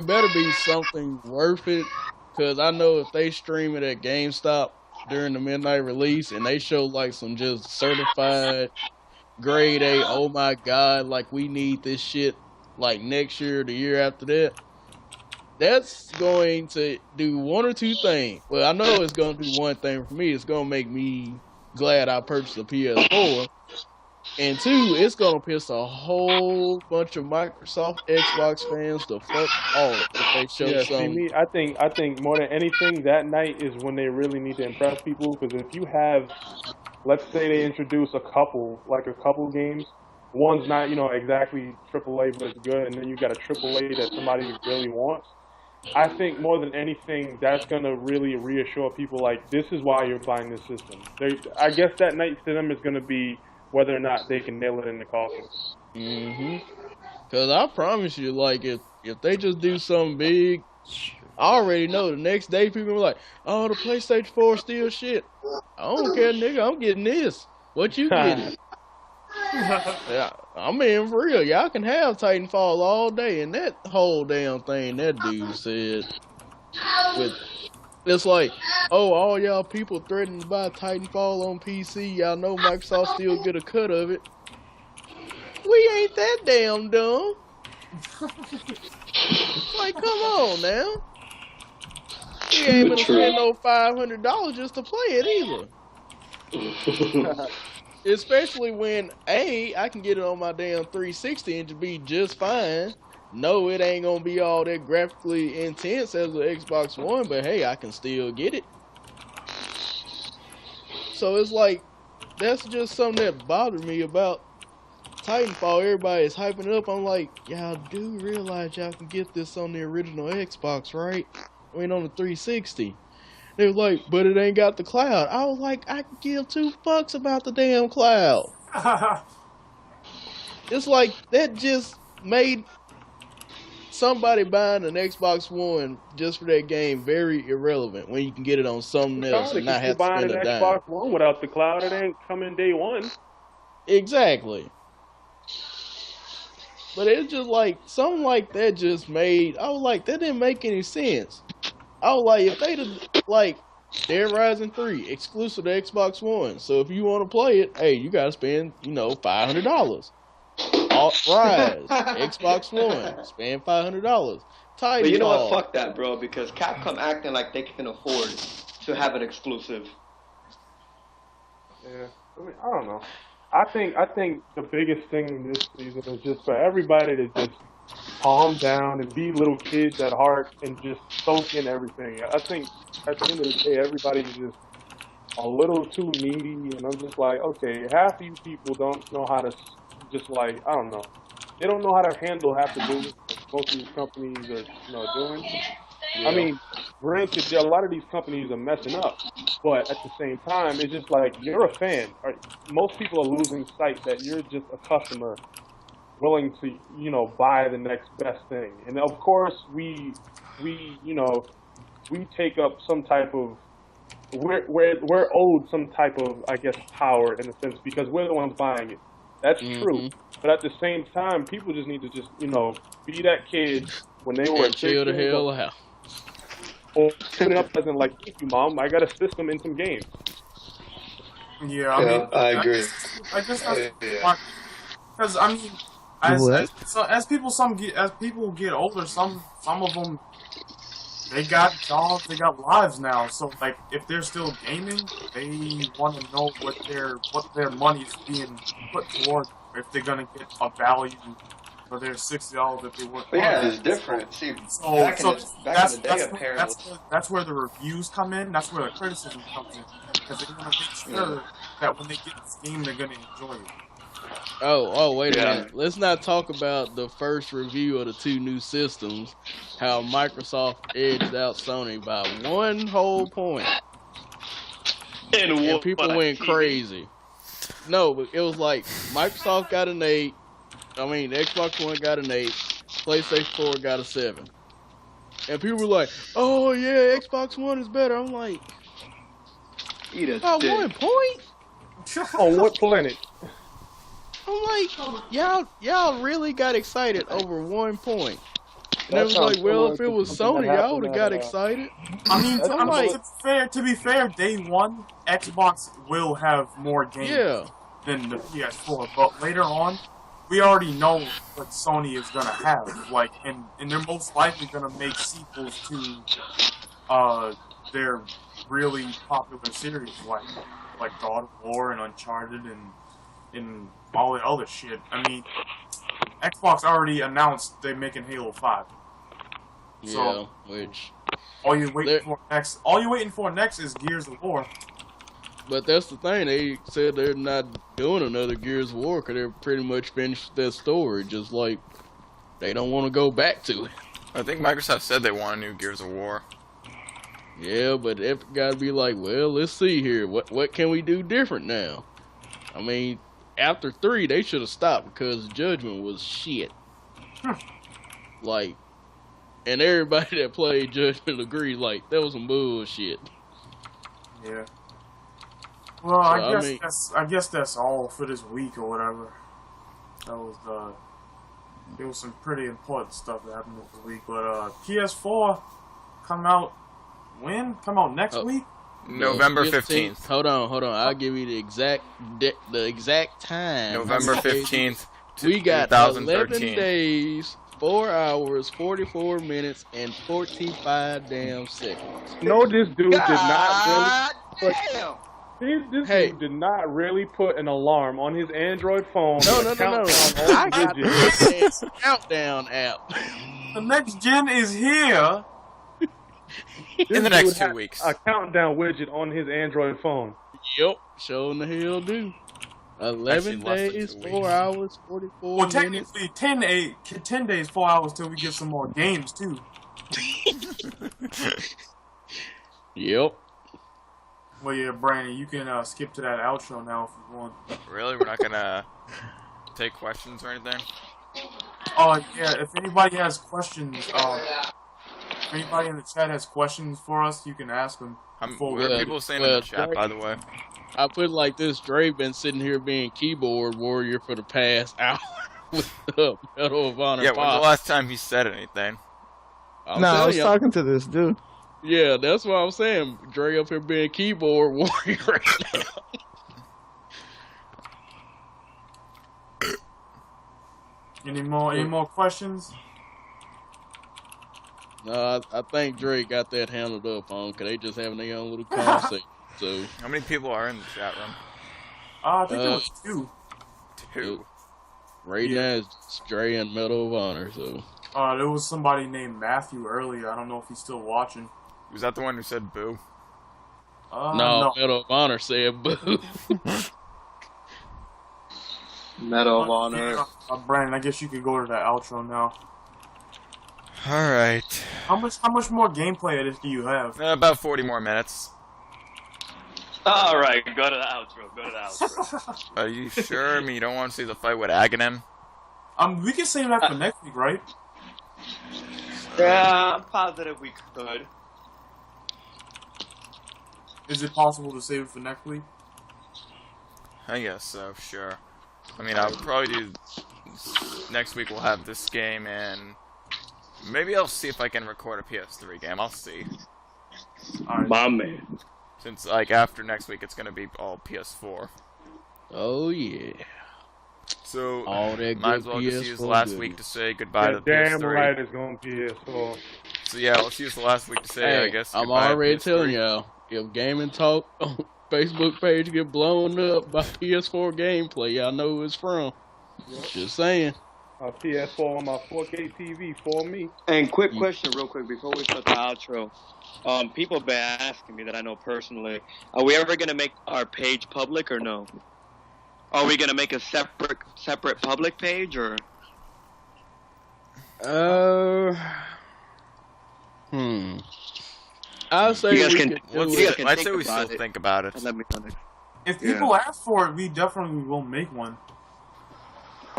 better be something worth it, because I know if they stream it at GameStop during the midnight release and they show like some just certified grade A, oh my god, like we need this shit like next year or the year after that, that's going to do one or two things. Well, I know it's going to do one thing for me. It's going to make me glad I purchased a PS4. And two, it's going to piss a whole bunch of Microsoft Xbox fans the fuck off if they show Yeah, see some. me, I think more than anything, that night is when they really need to impress people. Because if you have, let's say they introduce a couple games, one's not exactly AAA, but it's good, and then you got a AAA that somebody really wants. I think more than anything, that's gonna really reassure people like, this is why you're buying this system. I guess that night to them is gonna be whether or not they can nail it in the coffin. Cause I promise you, like if they just do something big, I already know the next day people are like, oh, the PlayStation 4 is still shit. I don't care, nigga. I'm getting this. What you getting? Yeah, I'm in for real. Y'all can have Titanfall all day, and that whole damn thing that dude said, it's like, oh, all y'all people threatening to buy Titanfall on PC, y'all know Microsoft still get a cut of it. We ain't that damn dumb. Like, come on now. We ain't gonna spend no $500 just to play it either. Especially when I can get it on my damn 360 and be just fine. No, it ain't gonna be all that graphically intense as the Xbox One, but hey, I can still get it. So it's like, that's just something that bothered me about Titanfall. Everybody is hyping it up. I'm like, y'all do realize y'all can get this on the original Xbox, right? I mean, on the 360. They was like, but it ain't got the cloud. I was like, I can give two fucks about the damn cloud. it's like that just made somebody buying an Xbox One just for that game very irrelevant when you can get it on something else and not have to buying spend an a dime. Xbox One without the cloud, it ain't coming day one. Exactly. But it's just like something like that just made. I was like, that didn't make any sense. I was like, if they'd have like Dead Rising 3 exclusive to Xbox One, so if you want to play it, hey, you gotta spend $500. Rise Xbox One, spend $500. But you know what? Fuck that, bro. Because Capcom acting like they can afford to have an exclusive. Yeah, I mean, I don't know. I think the biggest thing this season is just for everybody to just calm down and be little kids at heart and just soak in everything. I think at the end of the day, everybody's just a little too needy, and I'm just like, okay, half of you people don't know how to just like, I don't know. They don't know how to handle half the business that most of these companies are doing. Yeah. I mean, granted, a lot of these companies are messing up, but at the same time, it's just like, you're a fan. Most people are losing sight that you're just a customer willing to, buy the next best thing. And of course, we take up some type of, we're owed some type of, I guess, power in a sense because we're the ones buying it. That's true. But at the same time, people just need to just, be that kid when they were chill the hell out. Or put it up as in like, thank you, Mom, I got a system in some games. Yeah, I mean, I agree. I guess that's because I mean, as people get older, some of them they got jobs, they got lives now. So like, if they're still gaming, they want to know what their money's being put towards. If they're gonna get a value for their $60 that they work. Yeah, it's different. See, back in the day, apparently, that's where the reviews come in. That's where the criticism comes in, because they want to make sure that when they get this game, they're gonna enjoy it. Oh, wait a minute. Let's not talk about the first review of the two new systems, how Microsoft edged out Sony by 1 whole point. And people went crazy. No, but it was like Microsoft got an 8. I mean, Xbox One got an 8. PlayStation 4 got a 7. And people were like, oh yeah, Xbox One is better. I'm like, about 1 point? On what planet? I'm like, y'all really got excited over 1 point. And it was like, well, if it was Sony, y'all would have got excited. I mean, to be fair, day one, Xbox will have more games than the PS4. But later on, we already know what Sony is gonna have. Like, and they're most likely gonna make sequels to their really popular series, like God of War and Uncharted and all the other shit. I mean, Xbox already announced they're making Halo 5. So, which all you're waiting for next is Gears of War. But that's the thing. They said they're not doing another Gears of War because they're pretty much finished their story. Just like they don't want to go back to it. I think Microsoft said they want a new Gears of War. Yeah, but it got to be like, well, let's see here. What can we do different now? I mean, after 3, they should have stopped because Judgment was shit. Like, and everybody that played Judgment agreed, like, that was some bullshit. Yeah. Well, I guess that's all for this week or whatever. That was there was some pretty important stuff that happened this week. But PS4 come out when? Come out next week? November 15th. Hold on. I'll give you the exact time. November 15th. We got 11 days, 4 hours, 44 minutes, and 45 damn seconds. No, this dude did not really. This dude did not really put an alarm on his Android phone. No. I got the countdown app. The next gen is here. In the next 2 weeks. A countdown widget on his Android phone. Yep, showing the hell do. 11 days, 4 hours, 44 minutes. Well, technically, 10 days, 4 hours till we get some more games, too. Yep. Well, yeah, Brandon, you can skip to that outro now if you want. Really? We're not gonna take questions or anything? Yeah, if anybody has questions, if anybody in the chat has questions for us, you can ask them. What are people saying in the chat, by the way? I put it like this: Dre been sitting here being keyboard warrior for the past hour with the Medal of Honor. Yeah, when's the last time he said anything? I was talking to this dude. Yeah, that's what I'm saying. Dre up here being keyboard warrior right now. Any more questions? No, I think Dre got that handled up on, because they just having their own little conversation. So, how many people are in the chat room? I think it was 2. 2. Right now it's Dre and Medal of Honor. So, there was somebody named Matthew earlier. I don't know if he's still watching. Was that the one who said boo? no, Medal of Honor said boo. Medal of Honor. Brandon, I guess you could go to that outro now. All right. How much more gameplay of this do you have? About 40 more minutes. All right, go to the outro. Go to the outro. Are you sure? I mean, you don't want to see the fight with Aghanim? We can save that for next week, right? Yeah, I'm positive we could. Is it possible to save it for next week? I guess so, sure. I mean, I'll probably do... Next week we'll have this game, and... Maybe I'll see if I can record a PS3 game. I'll see. Alright. My man. Since, like, after next week, it's gonna be all PS4. Oh, yeah. So, all that might as well just use the last week to say goodbye to the Damn PS3. right it's gonna be PS4. So, yeah, let's use the last week to say, I guess, I'm goodbye already to PS3. telling y'all, if Gaming Talk on Facebook page get blown up by PS4 gameplay, y'all know who it's from. Just saying. My PS4 on my 4K TV for me. And quick question, real quick, before we start the outro. People have been asking me that I know personally. Are we ever gonna make our page public or no? Are we gonna make a separate public page or? I'll say You guys we can- could you do guys it. can I'd think say we about still it. think about it. And let me know. If people ask for it, we definitely will make one.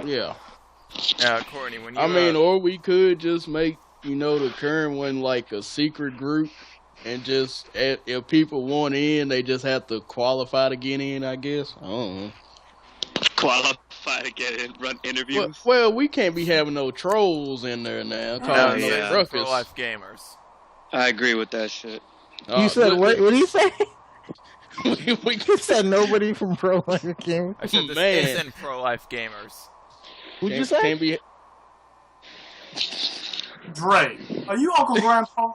Yeah. Yeah, Courtney, when you... I mean, or we could just make, the current one like a secret group, and just, if people want in, they just have to qualify to get in, I guess. I don't know. Qualify to get in, run interviews. Well, we can't be having no trolls in there now. No, Calling he no said ruckus. pro-life gamers. I agree with that shit. You said what? What did you say? we You said nobody from Pro Life Gaming. I said this Man. isn't pro-life gamers. What'd you say? Can't be. Dre, are you Uncle Grandpa?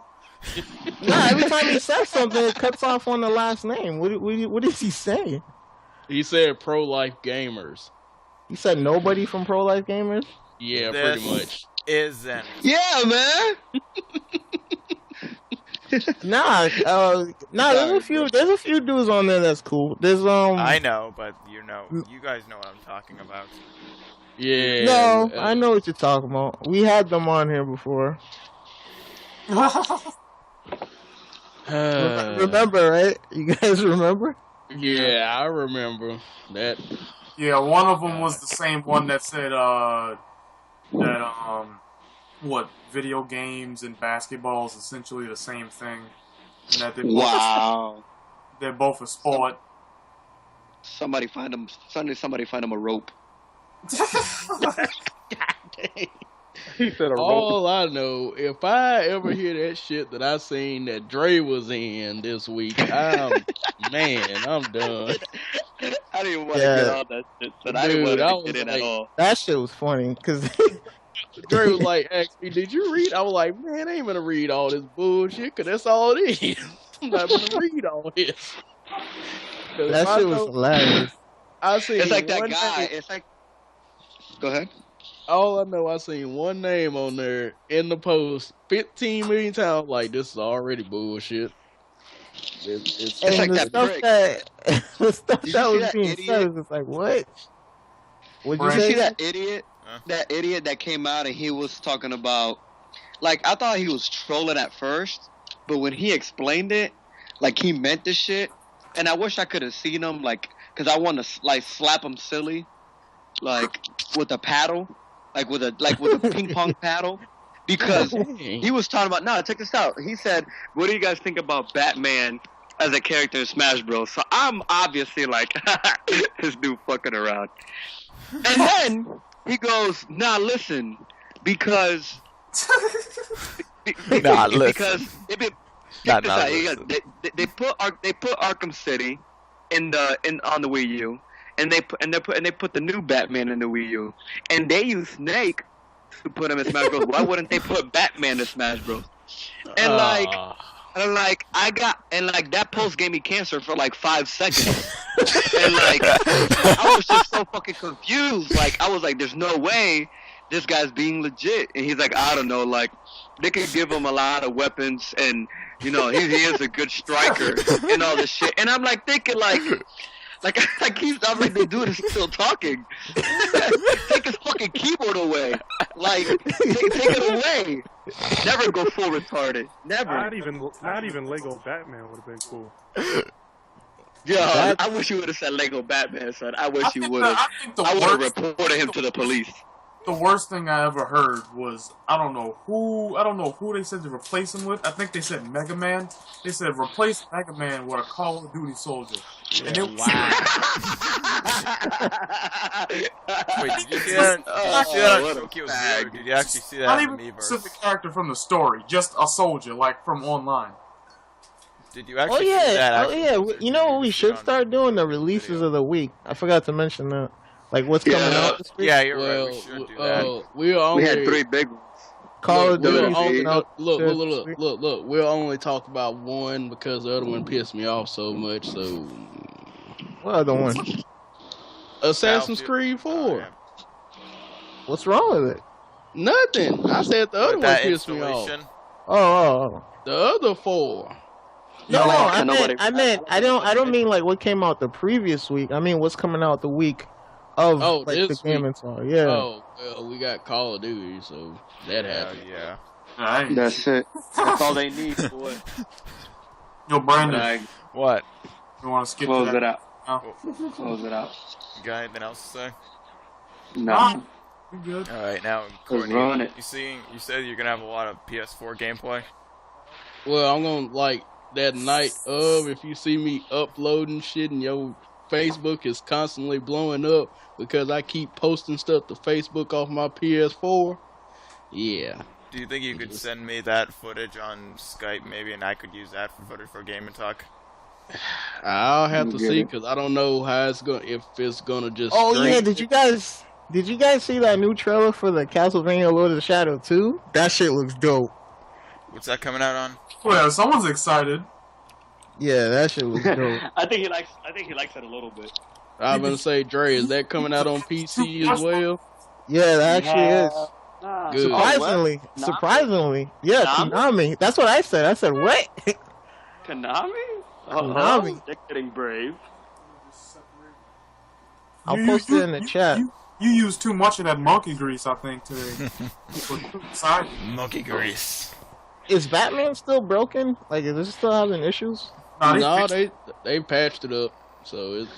Nah, every time he says something, it cuts off on the last name. What is he saying? He said pro-life gamers. He said nobody from Pro Life Gamers? Yeah, This pretty much. isn't. Yeah, man. Nah, there's a few dudes on there that's cool. There's I know, but you guys know what I'm talking about. Yeah. No, I know what you're talking about. We had them on here before. Remember, right? You guys remember? Yeah, I remember that. Yeah, one of them was the same one that said what video games and basketball is essentially the same thing. And that they're both a sport. Somebody find him a rope. He said a rope. All I know, if I ever hear that shit that I seen that Dre was in this week, I'm done. I didn't even want to get all that shit, but I didn't Dude, want to get in like- at all. That shit was funny because Dre was like, asked me, did you read? I was like, man, I ain't gonna read all this bullshit, because that's all it is. I'm not gonna read all this. that shit was hilarious. I seen It's like that one guy. name- It's like. Go ahead. all I know, I seen one name on there in the post 15 million times. Like, this is already bullshit. It's And like the that stuff prick. the stuff Did you that see was that being idiot? said was like, what? What'd you Right. You say? see that idiot? Huh? That idiot that came out and he was talking about, like, I thought he was trolling at first, but when he explained it, like, he meant this shit. And I wish I could have seen him, like, because I want to, like, slap him silly. like with a paddle, like with a ping pong paddle, because he was talking about. No, check this out. He said, "What do you guys think about Batman as a character in Smash Bros?" So I'm obviously like, this dude fucking around. And then he goes, "Nah, listen, because." Nah, listen. Because they put Arkham City on the Wii U, and they put the new Batman in the Wii U, and they use Snake to put him in Smash Bros. Why wouldn't they put Batman in Smash Bros? And that post gave me cancer for like 5 seconds, and like I was just so fucking confused. Like I was like, "There's no way this guy's being legit," and he's like, "I don't know, like." They could give him a lot of weapons, and he is a good striker and all this shit. And I'm like thinking, I'm like the dude is still talking. Take his fucking keyboard away, like take it away. Never go full retarded. Never. Not even Lego Batman would have been cool. Yeah, I wish you would have said Lego Batman, son. I wish you would have. I would have reported him to the police. The worst thing I ever heard was I don't know who they said to replace him with. I think they said Mega Man. They said replace Mega Man with a Call of Duty soldier. And it was Wait, did you see that? Did you see that on Tokyo Zero? Did you actually see that not in even the a Miiverse? specific character from the story, just a soldier, like from online. Did you actually see that? You know what we should start doing? The releases of the week. I forgot to mention that. Like what's coming out this week? Yeah, you're right. We should do that. We had 3 big ones. Call of Duty. Look. We'll only talk about one because the other one pissed me off so much. So, what other one? Assassin's Creed 4. Oh, yeah. What's wrong with it? Nothing. I said the other With one that pissed me off. installation? Oh. The other 4. No, I nobody- don't mean like what came out the previous week. I mean what's coming out the week of like this the Game week. and Talk. Yeah. Oh, well, we got Call of Duty, so that happened. Yeah. Alright. That's it. That's all they need for it. Yo, Brandon, Like, What? you want to skip close to that? it out. Oh. Close it out. You got anything else to say? No. We good. All right, now Run Courtney, it. you said you're gonna have a lot of PS4 gameplay. Well, I'm gonna like that night of if you see me uploading shit and your Facebook is constantly blowing up because I keep posting stuff to Facebook off my PS4. Yeah. Do you think you could send me that footage on Skype maybe, and I could use that for footage for Game and Talk? I'll have to Get see it. because I don't know how it's gonna if it's gonna just. Oh yeah, straight- did you guys see that new trailer for the Castlevania Lord of the Shadow 2? That shit looks dope. What's that coming out on? Well, someone's excited. Yeah, that shit looks dope. I think he likes it a little bit. I'm gonna say, Dre, is that coming out on PC as well? Yeah, that actually is. Good. Surprisingly. Yeah, Konami. That's what I said. I said, what? Konami? Konami. They're getting brave. I'll post it in the chat. You used too much of that monkey grease, I think, today. People are too excited. Monkey grease. Is Batman still broken? Like, is it still having issues? No, they patched it up, so it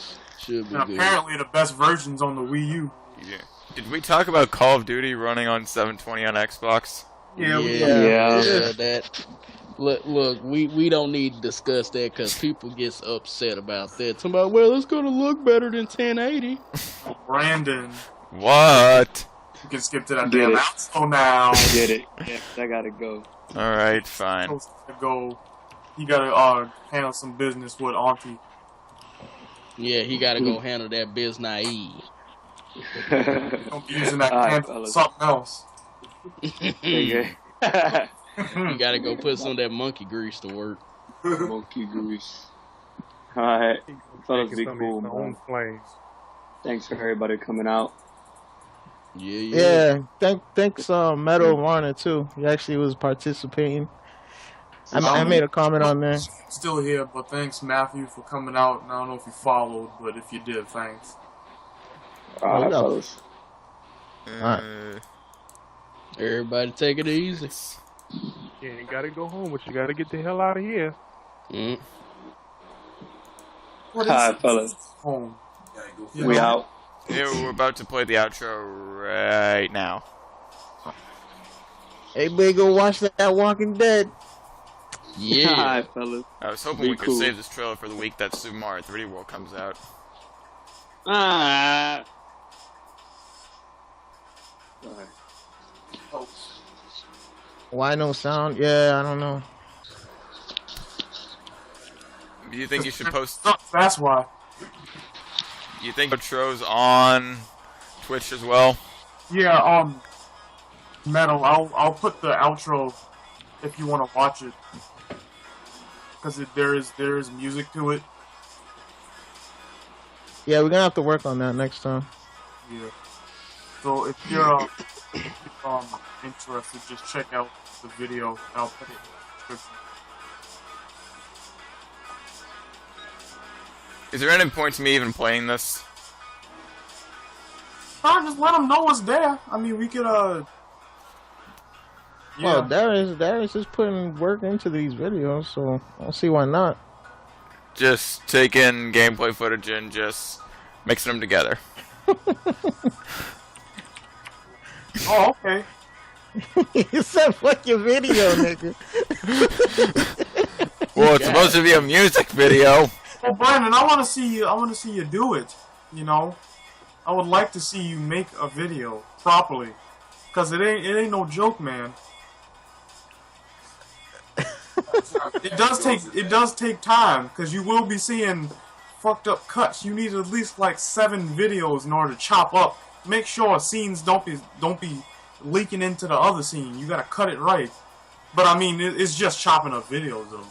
should be And good. apparently the best version's on the Wii U. Yeah. Did we talk about Call of Duty running on 720 on Xbox? Yeah, Yeah, that. Look, we don't need to discuss that because people get upset about that. Somebody, well, it's gonna look better than 1080. Brandon, What? you can skip to that Get damn it. outro now. Get it. Yeah, I gotta go. Alright, fine. You gotta handle some business with Auntie. Yeah, he gotta go handle that biz naive. Don't be using that Alright, can for fellas. something else. Okay. You gotta go put some of that monkey grease to work. Monkey grease. Alright. Fellas, be Taking cool, some of his own man. flames. Thanks for everybody coming out. Yeah. Thanks, Metal Warner too. He actually was participating. I made a comment on there. Still here, but thanks Matthew for coming out. And I don't know if you followed, but if you did, thanks. Alright, no. fellas. Everybody take it easy. Yeah, you gotta go home, but you gotta get the hell out of here. Mm. What Alright, fellas. home? We out. Yeah, we're about to play the outro right now. Hey, big, go watch that Walking Dead. Yeah. Alright, fellas. I was hoping Be we could cool. save this trailer for the week that Super Mario 3D World comes out. Ah. Why no sound? Yeah, I don't know. Do you think you should post? That's why. You think outros on Twitch as well? Yeah, Metal, I'll put the outro if you want to watch it. Because there is music to it. Yeah, we're gonna have to work on that next time. Yeah. So if you're interested, just check out the video and I'll put it in the description. Is there any point to me even playing this? Just let them know what's there. I mean, we could, yeah. Well, Darius is putting work into these videos, so I don't see why not. Just taking gameplay footage and just mixing them together. Oh, okay. You said fuck your video, nigga. Well, it's supposed to be a music video. Well, Brandon, I want to see you do it. You know, I would like to see you make a video properly, cause it ain't no joke, man. It does take time, cause you will be seeing fucked up cuts. You need at least like 7 videos in order to chop up. Make sure scenes don't be leaking into the other scene. You gotta cut it right. But I mean, it's just chopping up videos though.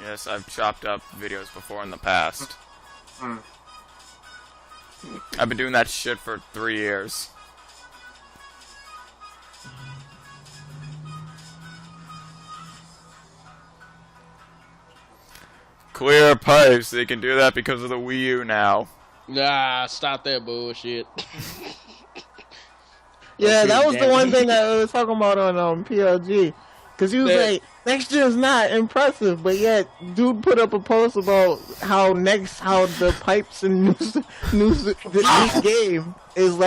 Yes, I've chopped up videos before in the past. Mm. I've been doing that shit for 3 years. Clear pipes, they can do that because of the Wii U now. Nah, stop that bullshit. Yeah, that was the Damn. one thing I was talking about on PLG. Cause he was That- like, next gen's not impressive, but yet dude put up a post about how the pipes in this game is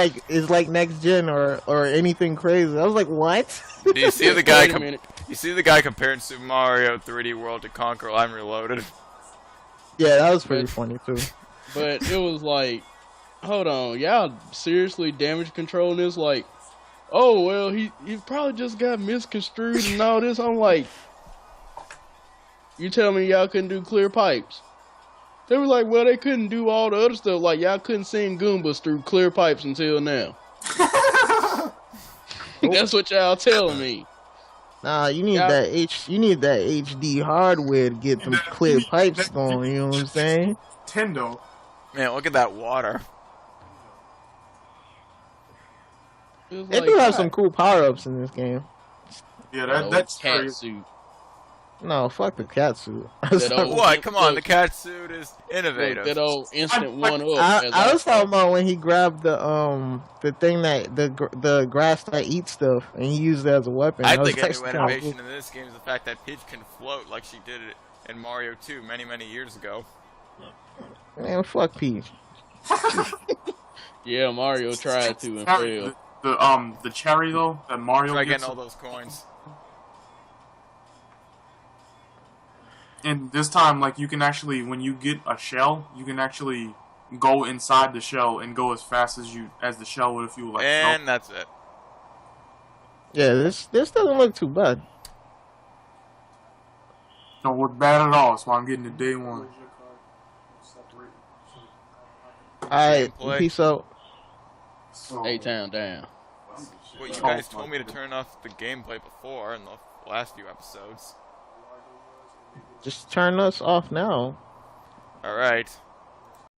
like next gen or anything crazy. I was like, what? Do you see the guy? Wait a minute. You see the guy comparing Super Mario 3D World to Conquer Line Reloaded? Yeah, that was pretty funny too. But it was like, hold on, y'all seriously damage controlling this? Like, oh well, he probably just got misconstrued and all this. I'm like, you tell me y'all couldn't do clear pipes? They were like, well, they couldn't do all the other stuff. Like y'all couldn't send Goombas through clear pipes until now. That's what y'all telling me. Nah, you need Yeah. that HD hardware to get them clear pipes going. You know what I'm saying? Nintendo. Man, look at that water. It was They like, do have God, some cool power ups in this game. Yeah, that that's cat crazy. suit. No, fuck the cat suit. That old- What? Come on, the cat suit is Look, innovative. that old instant I- one up. I was talking about when he grabbed the thing that the grass that eats stuff and he used it as a weapon. I That was think a new actually kinda innovation in this game is the fact that Peach can float like she did it in Mario 2 many, many years ago. cool. Man, fuck Peach. Yeah, Mario tried to and failed. The cherry though that Mario Try gets, getting all those coins. and this time like you can actually, when you get a shell, you can actually go inside the shell and go as fast as the shell would if you were like And that's it. Yeah, this doesn't look too bad. don't look bad at all. That's why I'm getting it day one. Alright, Gameplay. peace out. A-Town down. Well, you guys told me to turn off the gameplay before in the last few episodes. Just turn us off now. Alright.